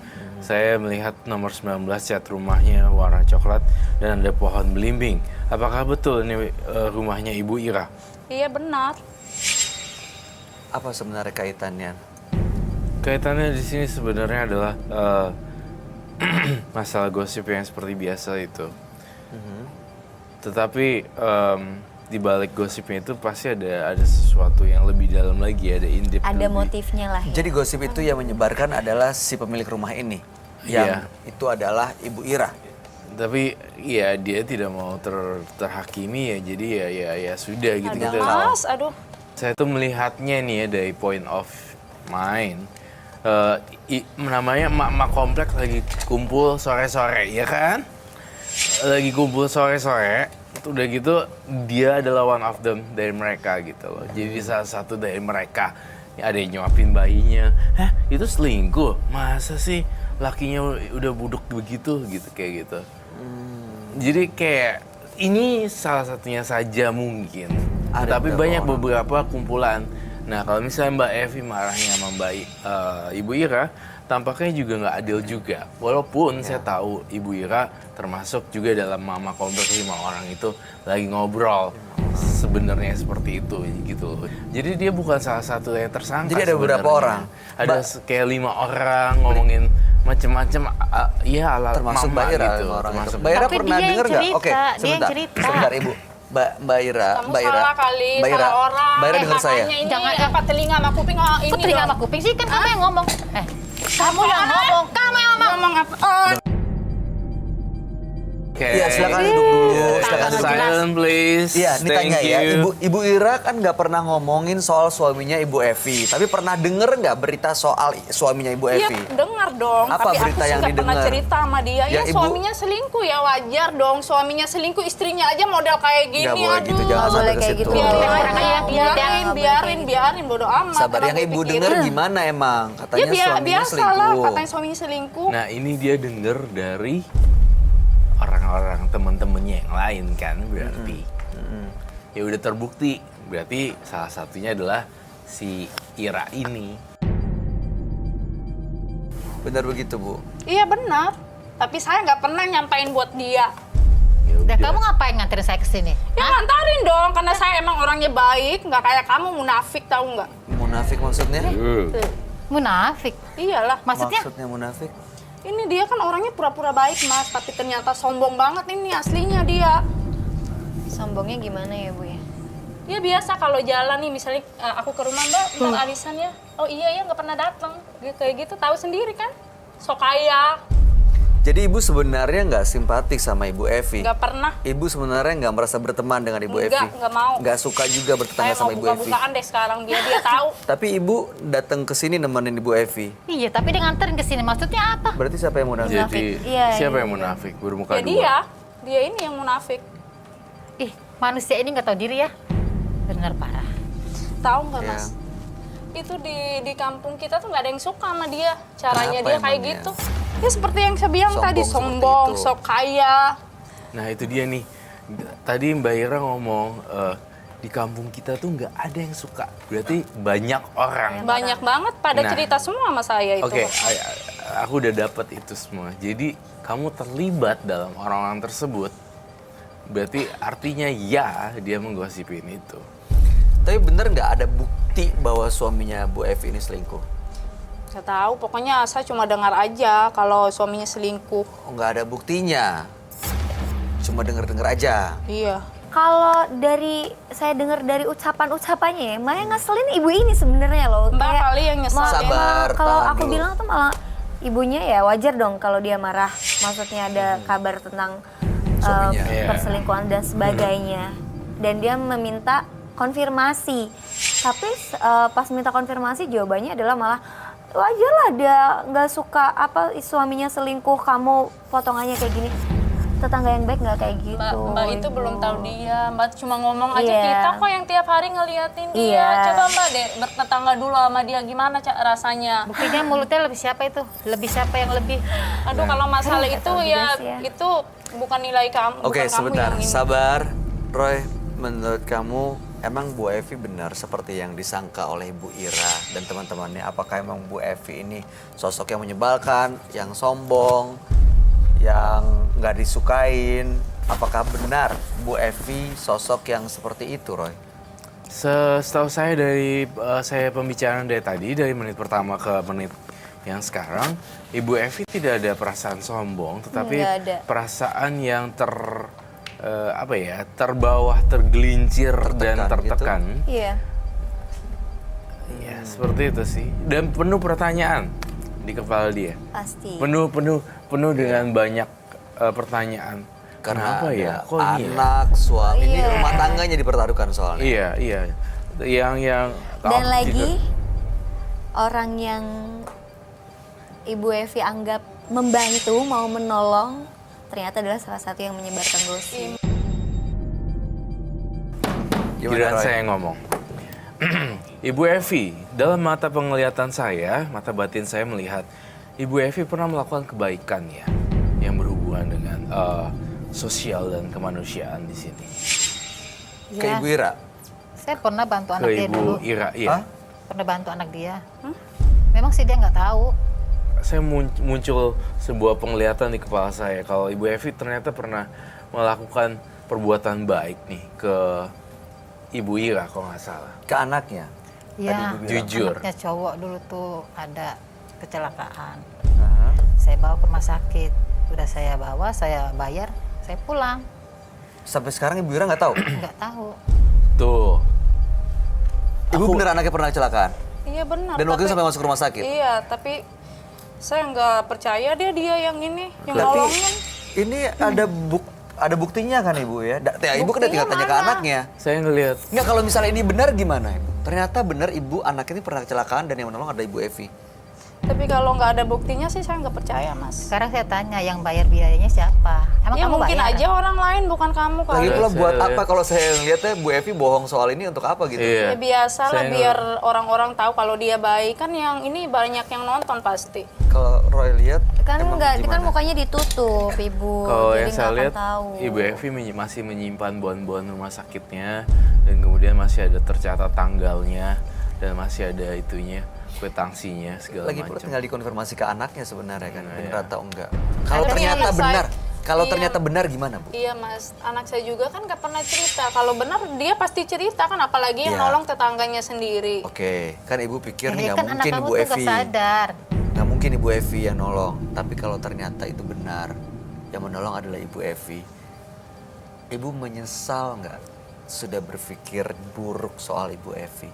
melihat nomor 19 cat rumahnya warna coklat dan ada pohon belimbing. Apakah betul ini rumahnya Ibu Ira? Iya benar. apa sebenarnya kaitannya? kaitannya di sini sebenarnya adalah masalah gosip yang seperti biasa itu. Tetapi di balik gosipnya itu pasti ada sesuatu yang lebih dalam lagi, ada in-depth. Ada motifnya lah ya. Jadi gosip itu yang menyebarkan adalah si pemilik rumah ini. Yang itu adalah Ibu Ira. Tapi ya dia tidak mau terhakimi ya, jadi ya sudah gitu. Mas, aduh. Saya tuh melihatnya nih ya dari point of mind. Namanya emak-emak kompleks lagi kumpul sore-sore, ya kan? Lagi kumpul sore-sore, udah gitu dia adalah one of them dari mereka gitu loh. Jadi salah satu dari mereka, ada yang nyuapin bayinya. Hah, itu selingkuh? Masa sih lakinya udah budek begitu gitu, kayak gitu. Jadi kayak ini salah satunya saja mungkin. Tapi banyak beberapa kumpulan. Nah, kalau misalnya Mbak Evi marahnya sama Ibu Ira, tampaknya juga nggak adil juga. Walaupun saya tahu Ibu Ira termasuk juga dalam mama kompleks 5 orang itu lagi ngobrol. Sebenarnya seperti itu gitu. Jadi dia bukan salah satu yang tersangka. Jadi ada beberapa orang. Ada kayak 5 orang ngomongin macam-macam. Ya ala termasuk Mbak Ira gitu. Mbak Ira pernah dengar nggak? Oke, sebentar Ibu. Mbak Ira, Kamu salah kali, salah orang. Mbak Ira dengar saya. Ini apa telinga sama kuping ini Kok telinga sama kuping sih? Kan kamu yang ngomong. Kamu yang ngomong. Kamu yang ngomong apa? Iya, silakan duduk dulu. Silakan duduk. Silent please. Iya, ini tanya ya. Ibu Ira kan nggak pernah ngomongin soal suaminya Ibu Evi. Tapi pernah denger nggak berita soal suaminya Ibu Evi? Iya, dengar dong. Apa tapi berita aku yang nggak pernah didengar? cerita sama dia. Ya Ibu- suaminya selingkuh ya wajar dong. Suaminya selingkuh, istrinya aja model kayak gini. Nggak boleh Aduh. gitu, jangan sampai ke situ. Biarin, bodo amat. Sabar, Kalau yang Ibu dipikirin. denger gimana emang? Katanya Ya suaminya biasa lah, selingkuh. katanya suaminya selingkuh. Nah, ini dia denger dari orang-orang temen-temennya yang lain kan berarti. Ya udah terbukti. Berarti salah satunya adalah si Ira ini. Benar begitu, Bu? Iya benar. Tapi saya nggak pernah nyampain buat dia. Dan kamu ngapain nganterin saya ke sini? Ya ngantarin dong, karena saya emang orangnya baik, nggak kayak kamu munafik tahu nggak? Munafik maksudnya? Munafik? Iyalah. Maksudnya? Maksudnya munafik? Ini dia kan orangnya pura-pura baik mas, tapi ternyata sombong banget ini aslinya dia. Sombongnya gimana ya Bu ya? Ya biasa kalau jalan nih, misalnya aku ke rumah Mbak, bentar arisan ya. Oh iya ya nggak pernah datang. Kayak gitu tahu sendiri kan? Sok kaya. Jadi Ibu sebenarnya nggak simpatik sama Ibu Evi? Nggak pernah. Ibu sebenarnya nggak merasa berteman dengan Ibu Evi? Nggak mau. Nggak suka juga bertetangga Saya sama mau Ibu Evi? buka-bukaan deh sekarang, biar dia tahu. Tapi Ibu datang ke sini nemenin Ibu Evi. Iya, tapi dia nganterin ke sini. Maksudnya apa? Berarti siapa yang munafik? Jadi Iya, siapa iya. yang munafik? Bermuka Ya dua. dia ini yang munafik. Ih, manusia ini nggak tahu diri ya. Bener parah. Tahu nggak Ya. mas? Itu di kampung kita tuh nggak ada yang suka sama dia. Caranya Kenapa dia kayak emangnya? gitu. Ya seperti yang saya bilang tadi, Sombong seperti sombong, itu. sok kaya. Nah itu dia nih. Tadi Mbak Ira ngomong di kampung kita tuh nggak ada yang suka. Berarti banyak orang. Banyak banget pada Nah. cerita semua sama saya itu. Oke, aku udah dapat itu semua. Jadi kamu terlibat dalam orang-orang tersebut. Berarti artinya ya dia menggosipin itu. Tapi bener nggak ada bukti bahwa suaminya Bu Evi ini selingkuh? Gak tahu, pokoknya saya cuma dengar aja kalau suaminya selingkuh. Oh, nggak ada buktinya. Cuma denger-denger aja. Iya. Kalau dari saya dengar dari ucapan-ucapannya ya, malah ngeselin ibu ini sebenarnya loh. Mbak kali yang nyeselin. Sabar, Kalau tahan aku dulu. bilang tuh malah ibunya ya wajar dong kalau dia marah. Maksudnya ada kabar tentang Suaminya. Iya. perselingkuhan dan sebagainya. Dan dia meminta konfirmasi. Tapi pas minta konfirmasi jawabannya adalah malah wajar lah dia nggak suka apa suaminya selingkuh, kamu potongannya kayak gini. Tetangga yang baik nggak kayak gitu. Mbak itu belum tahu dia. Mbak cuma ngomong aja Iya. kita kok yang tiap hari ngeliatin dia. Iya. Coba Mbak deh bertetangga dulu sama dia gimana rasanya. Buktinya mulutnya lebih siapa itu? Lebih siapa yang lebih? Aduh kalau masalah Nggak itu tahu ya, juga sih ya. itu bukan nilai kamu. Oke, bukan sebentar. kamu yang ini. Sabar. Roy, menurut kamu emang Bu Evi benar seperti yang disangka oleh Bu Ira dan teman-temannya? Apakah emang Bu Evi ini sosok yang menyebalkan, yang sombong, yang nggak disukain? Apakah benar Bu Evi sosok yang seperti itu, Roy? Setahu saya dari saya pembicaraan dari tadi, dari menit pertama ke menit yang sekarang, Ibu Evi tidak ada perasaan sombong, tetapi Nggak ada. perasaan yang terbawah, tergelincir dan tertekan. Iya. Iya, seperti itu sih. Dan penuh pertanyaan di kepala dia. Pasti. Penuh dengan banyak pertanyaan. Karena Kenapa ya? ada Kok ini ya? anak, suami, ini Iya. rumah tangganya dipertaruhkan soalnya. Iya. Yang Dan lagi orang yang Ibu Evi anggap membantu, mau menolong, ternyata adalah salah satu yang menyebarkan gosip. Giliran saya ngomong. Ibu Evi, dalam mata penglihatan saya, mata batin saya melihat Ibu Evi pernah melakukan kebaikan ya, yang berhubungan dengan sosial dan kemanusiaan di sini. Ke Ibu Ira? Saya pernah bantu anak Ke dia Ibu dulu. Ira, iya. Pernah bantu anak dia. Memang sih dia nggak tahu. Saya muncul sebuah penglihatan di kepala saya kalau Ibu Evi ternyata pernah melakukan perbuatan baik nih ke Ibu Ira kalau nggak salah. Ke anaknya? Iya. Jujur. Anaknya cowok dulu tuh ada kecelakaan. Saya bawa ke rumah sakit. Udah saya bawa, saya bayar, saya pulang. Sampai sekarang Ibu Ira nggak tahu? Nggak tahu. Tuh. Ibu bener anaknya pernah kecelakaan? Iya benar. Dan waktu itu sampai masuk rumah sakit? Iya, tapi saya nggak percaya dia yang ini, yang Tapi nolongin. ini ada buktinya kan Ibu ya? Ibu kan udah tinggal tanya ke anaknya. Saya ngelihat. Nggak, kalau misalnya ini benar gimana Ibu? Ternyata benar Ibu anak ini pernah kecelakaan dan yang menolong ada Ibu Evi. Tapi kalau nggak ada buktinya sih saya nggak percaya, Mas. Sekarang saya tanya yang bayar biayanya siapa? Emang Ya kamu mungkin bayar? aja orang lain, bukan kamu kali. Lagi pula Saya buat lihat. apa kalau saya lihatnya Bu Evi bohong soal ini untuk apa gitu? Iya. Ya biasa lah, Saya biar orang-orang tahu kalau dia baik. Kan yang ini banyak yang nonton pasti. Kalau Roy lihat Kan emang enggak, kan gimana? mukanya ditutup, Ibu. Kalau Jadi yang saya nggak akan lihat, tahu. Ibu Evi masih menyimpan bon-bon rumah sakitnya dan kemudian masih ada tercatat tanggalnya dan masih ada itunya, kwitansinya segala Lagi pula macam. tinggal dikonfirmasi ke anaknya sebenarnya kan, benar iya. atau enggak. Kalau Tapi ternyata anak saya- benar, kalau iya. ternyata benar gimana Bu? Iya Mas, anak saya juga kan nggak pernah cerita. Kalau benar dia pasti cerita kan, apalagi yang Iya. nolong tetangganya sendiri. Oke, kan Ibu pikir Ini nggak kan anak mungkin kamu Ibu tuh nggak Evi. sadar. Nggak mungkin Ibu Evi yang nolong. Tapi kalau ternyata itu benar, yang menolong adalah Ibu Evi. Ibu menyesal nggak sudah berpikir buruk soal Ibu Evi?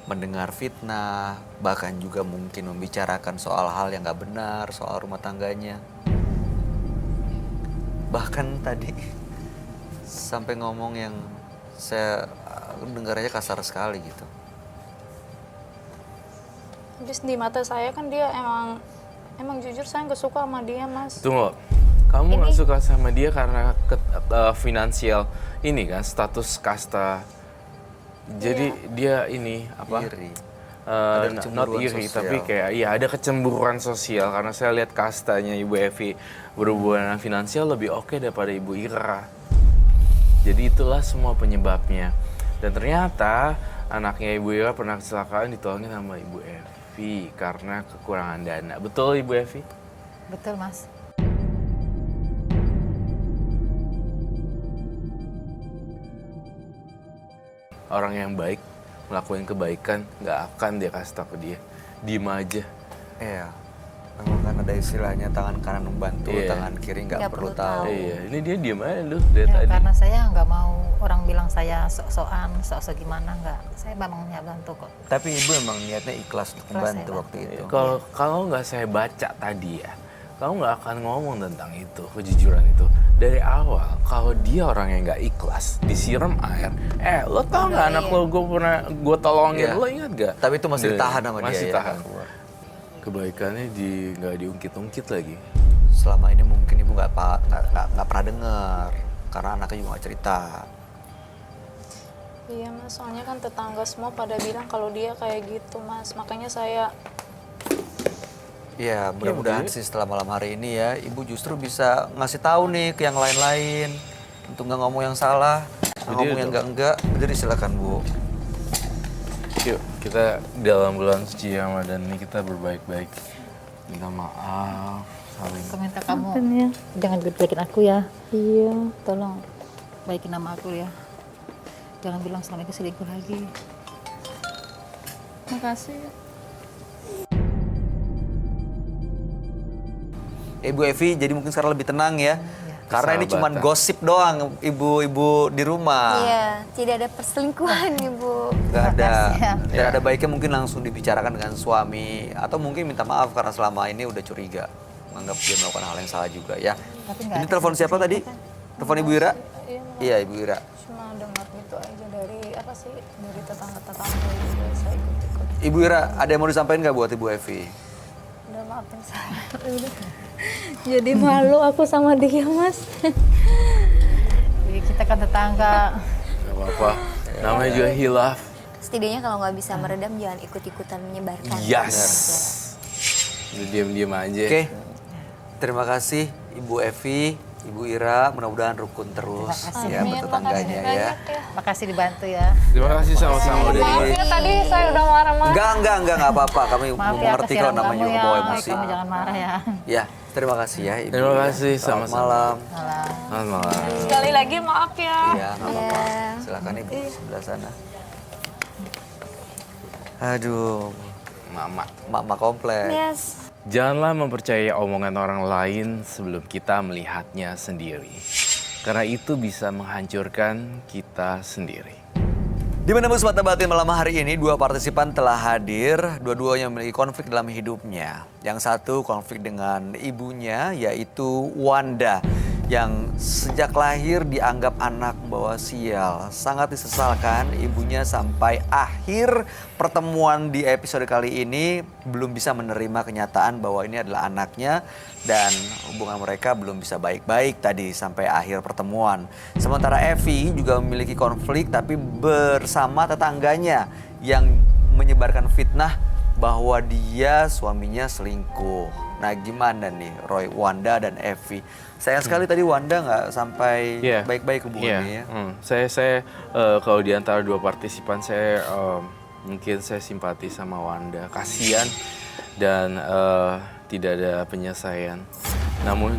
Mendengar fitnah, bahkan juga mungkin membicarakan soal hal yang nggak benar, soal rumah tangganya. Bahkan tadi sampai ngomong yang saya dengarnya kasar sekali gitu. Habis di mata saya kan dia emang jujur saya nggak suka sama dia, Mas. Tunggu, kamu nggak suka sama dia karena finansial ini kan, status kasta. Jadi dia ini apa? Iri. Not kecemburuan iri, sosial. tapi kayak iya ada kecemburuan sosial karena saya lihat kastanya Ibu Evi berhubungan dengan finansial lebih oke daripada Ibu Ira. Jadi itulah semua penyebabnya. Dan ternyata anaknya Ibu Ira pernah kecelakaan ditolongin sama Ibu Evi karena kekurangan dana. Betul Ibu Evi? Betul, Mas. Orang yang baik melakukan kebaikan nggak akan dia kasih tau ke dia, diem aja. Iya, memang kan ada istilahnya tangan kanan membantu, Iya. tangan kiri nggak perlu tahu. Iya, ini dia diem aja lu dari Ya, tadi. karena saya nggak mau orang bilang saya sok-sokan, sok-sok gimana, nggak. Saya memang niat bantu kok. Tapi ibu emang niatnya ikhlas untuk Ikhlas membantu saya waktu itu. Kalau nggak saya baca tadi ya, kamu nggak akan ngomong tentang itu, kejujuran itu. Dari awal, kalau dia orang yang nggak ikhlas, disiram air. Lo tau nggak anak lo gue tolongin, Iya. lo ingat gak? Tapi itu masih ditahan sama dia, Masih ya tahan. kan? Kebaikannya nggak diungkit-ungkit lagi. Selama ini mungkin ibu nggak pernah dengar karena anaknya juga nggak cerita. Iya Mas, soalnya kan tetangga semua pada bilang kalau dia kayak gitu Mas. Makanya saya Ya, mudah-mudahan sih setelah malam hari ini ya, ibu justru bisa ngasih tahu nih ke yang lain-lain untuk nggak ngomong yang salah, nggak ngomong yang enggak. Jadi silakan Bu. Yuk, kita dalam bulan suci Ramadan ini kita berbaik-baik. Minta maaf, saling. Aku minta kamu jangan baikin aku ya. Iya. Tolong baikin nama aku ya. jangan bilang suamiku selingkuh lagi. Makasih. Ibu Evi jadi mungkin sekarang lebih tenang ya. Karena ini cuma Persahabatan. gosip doang ibu-ibu di rumah. Iya, tidak ada perselingkuhan Ibu. Nggak ada. Makasih, ya. Dan ada baiknya mungkin langsung dibicarakan dengan suami. Atau mungkin minta maaf karena selama ini udah curiga. Menganggap dia melakukan hal yang salah juga ya. Tapi nggak Ini ada telepon siapa tadi? Telepon Ibu Ira? Iya Ibu Ira. Cuma dengar gitu aja dari dari tetangga-tetangga juga saya ikut-ikut. Ibu Ira, ada yang mau disampaikan nggak buat Ibu Evi? Udah maafin saya. Jadi malu aku sama dia, Mas. Jadi kita kan tetangga. Gak apa-apa. Namanya juga hilaf. Setidaknya kalau nggak bisa meredam jangan ikut-ikutan menyebarkan. Yes. Udah diam-diam aja. Oke. Terima kasih Ibu Evi, Ibu Ira. Mudah-mudahan rukun terus ya Amin, bertetangganya makasih ya. banyak ya. Makasih dibantu ya. Terima kasih sama-sama udah Maaf ya tadi saya udah marah-marah. Enggak apa-apa. Kami Maaf ya mengerti kalau kesialan namanya kamu juga ya. bawa emosi. Kamu jangan marah ya. Ya, terima kasih ya Ibu. Terima kasih, Selamat sama-sama. malam. Selamat malam. Sekali lagi maaf ya. Iya, nggak apa-apa. Silakan Ibu sebelah sana. Aduh, Mama komplek. Yes. Janganlah mempercayai omongan orang lain sebelum kita melihatnya sendiri. Karena itu bisa menghancurkan kita sendiri. Di Menembus Mata Batin malam hari ini, dua partisipan telah hadir. Dua-duanya memiliki konflik dalam hidupnya. Yang satu konflik dengan ibunya, yaitu Wanda. Yang sejak lahir dianggap anak membawa sial. Sangat disesalkan ibunya sampai akhir pertemuan di episode kali ini belum bisa menerima kenyataan bahwa ini adalah anaknya. Dan hubungan mereka belum bisa baik-baik tadi sampai akhir pertemuan. Sementara Evi juga memiliki konflik tapi bersama tetangganya yang menyebarkan fitnah bahwa dia suaminya selingkuh. Nah gimana nih Roy, Wanda dan Evi? Sayang sekali tadi Wanda nggak sampai baik-baik hubungannya ya. Saya kalau di antara dua partisipan saya mungkin saya simpati sama Wanda. Kasihan dan tidak ada penyelesaian. Namun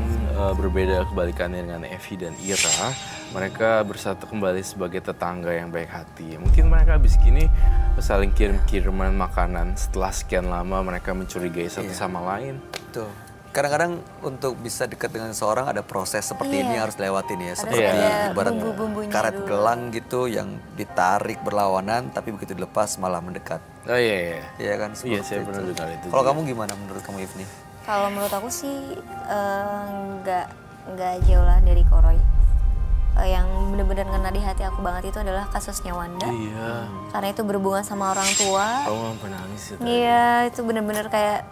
berbeda kebalikannya dengan Evi dan Ira, mereka bersatu kembali sebagai tetangga yang baik hati. Mungkin mereka habis gini saling kirim-kiriman makanan. Setelah sekian lama mereka mencurigai satu sama lain. Betul. Kadang-kadang untuk bisa dekat dengan seseorang ada proses seperti ini yang harus dilewatin ya. Seperti ibarat karet gelang gitu yang ditarik berlawanan tapi begitu dilepas malah mendekat. Oh iya. Iya kan? Iya, saya pernah dengar itu. Kalau kamu gimana menurut kamu Ifni? Kalau menurut aku sih nggak jauh lah dari Koroy. Yang benar-benar ngena di hati aku banget itu adalah kasusnya Wanda. Iya. Karena itu berhubungan sama orang tua. Kamu sampai nangis ya tadi. Iya, itu benar-benar kayak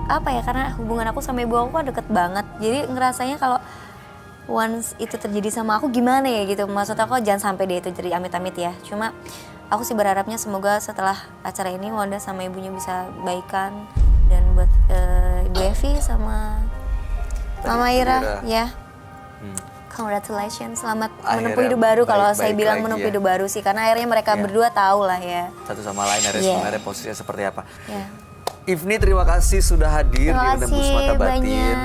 apa ya? Karena hubungan aku sama ibu aku kan deket banget. Jadi ngerasanya kalau once itu terjadi sama aku gimana ya gitu. Maksud aku jangan sampai dia itu jadi amit-amit ya. Cuma aku sih berharapnya semoga setelah acara ini Wanda sama ibunya bisa baikan. Dan buat Ibu Evi sama Mama Ira ya. Congratulations, selamat menempuh hidup baru. Kalau saya bilang menempuh hidup baru sih, karena akhirnya mereka berdua tahu lah ya. Satu sama lain ada sebenarnya posisinya seperti apa. Ifni terima kasih sudah hadir di Menembus Mata Batin.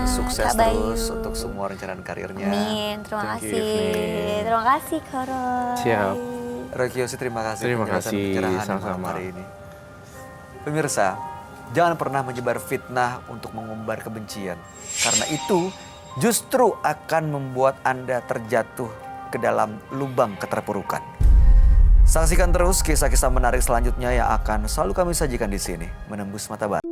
Sukses terus untuk semua rencana karirnya. Amin, terima kasih. Terima kasih Koroy. Siap. Roy Kiyoshi terima kasih. Terima kasih, pencerahan sama-sama. hari ini. Pemirsa, jangan pernah menyebar fitnah untuk mengumbar kebencian. Karena itu justru akan membuat Anda terjatuh ke dalam lubang keterpurukan. Saksikan terus kisah-kisah menarik selanjutnya yang akan selalu kami sajikan di sini. Menembus Mata Batin.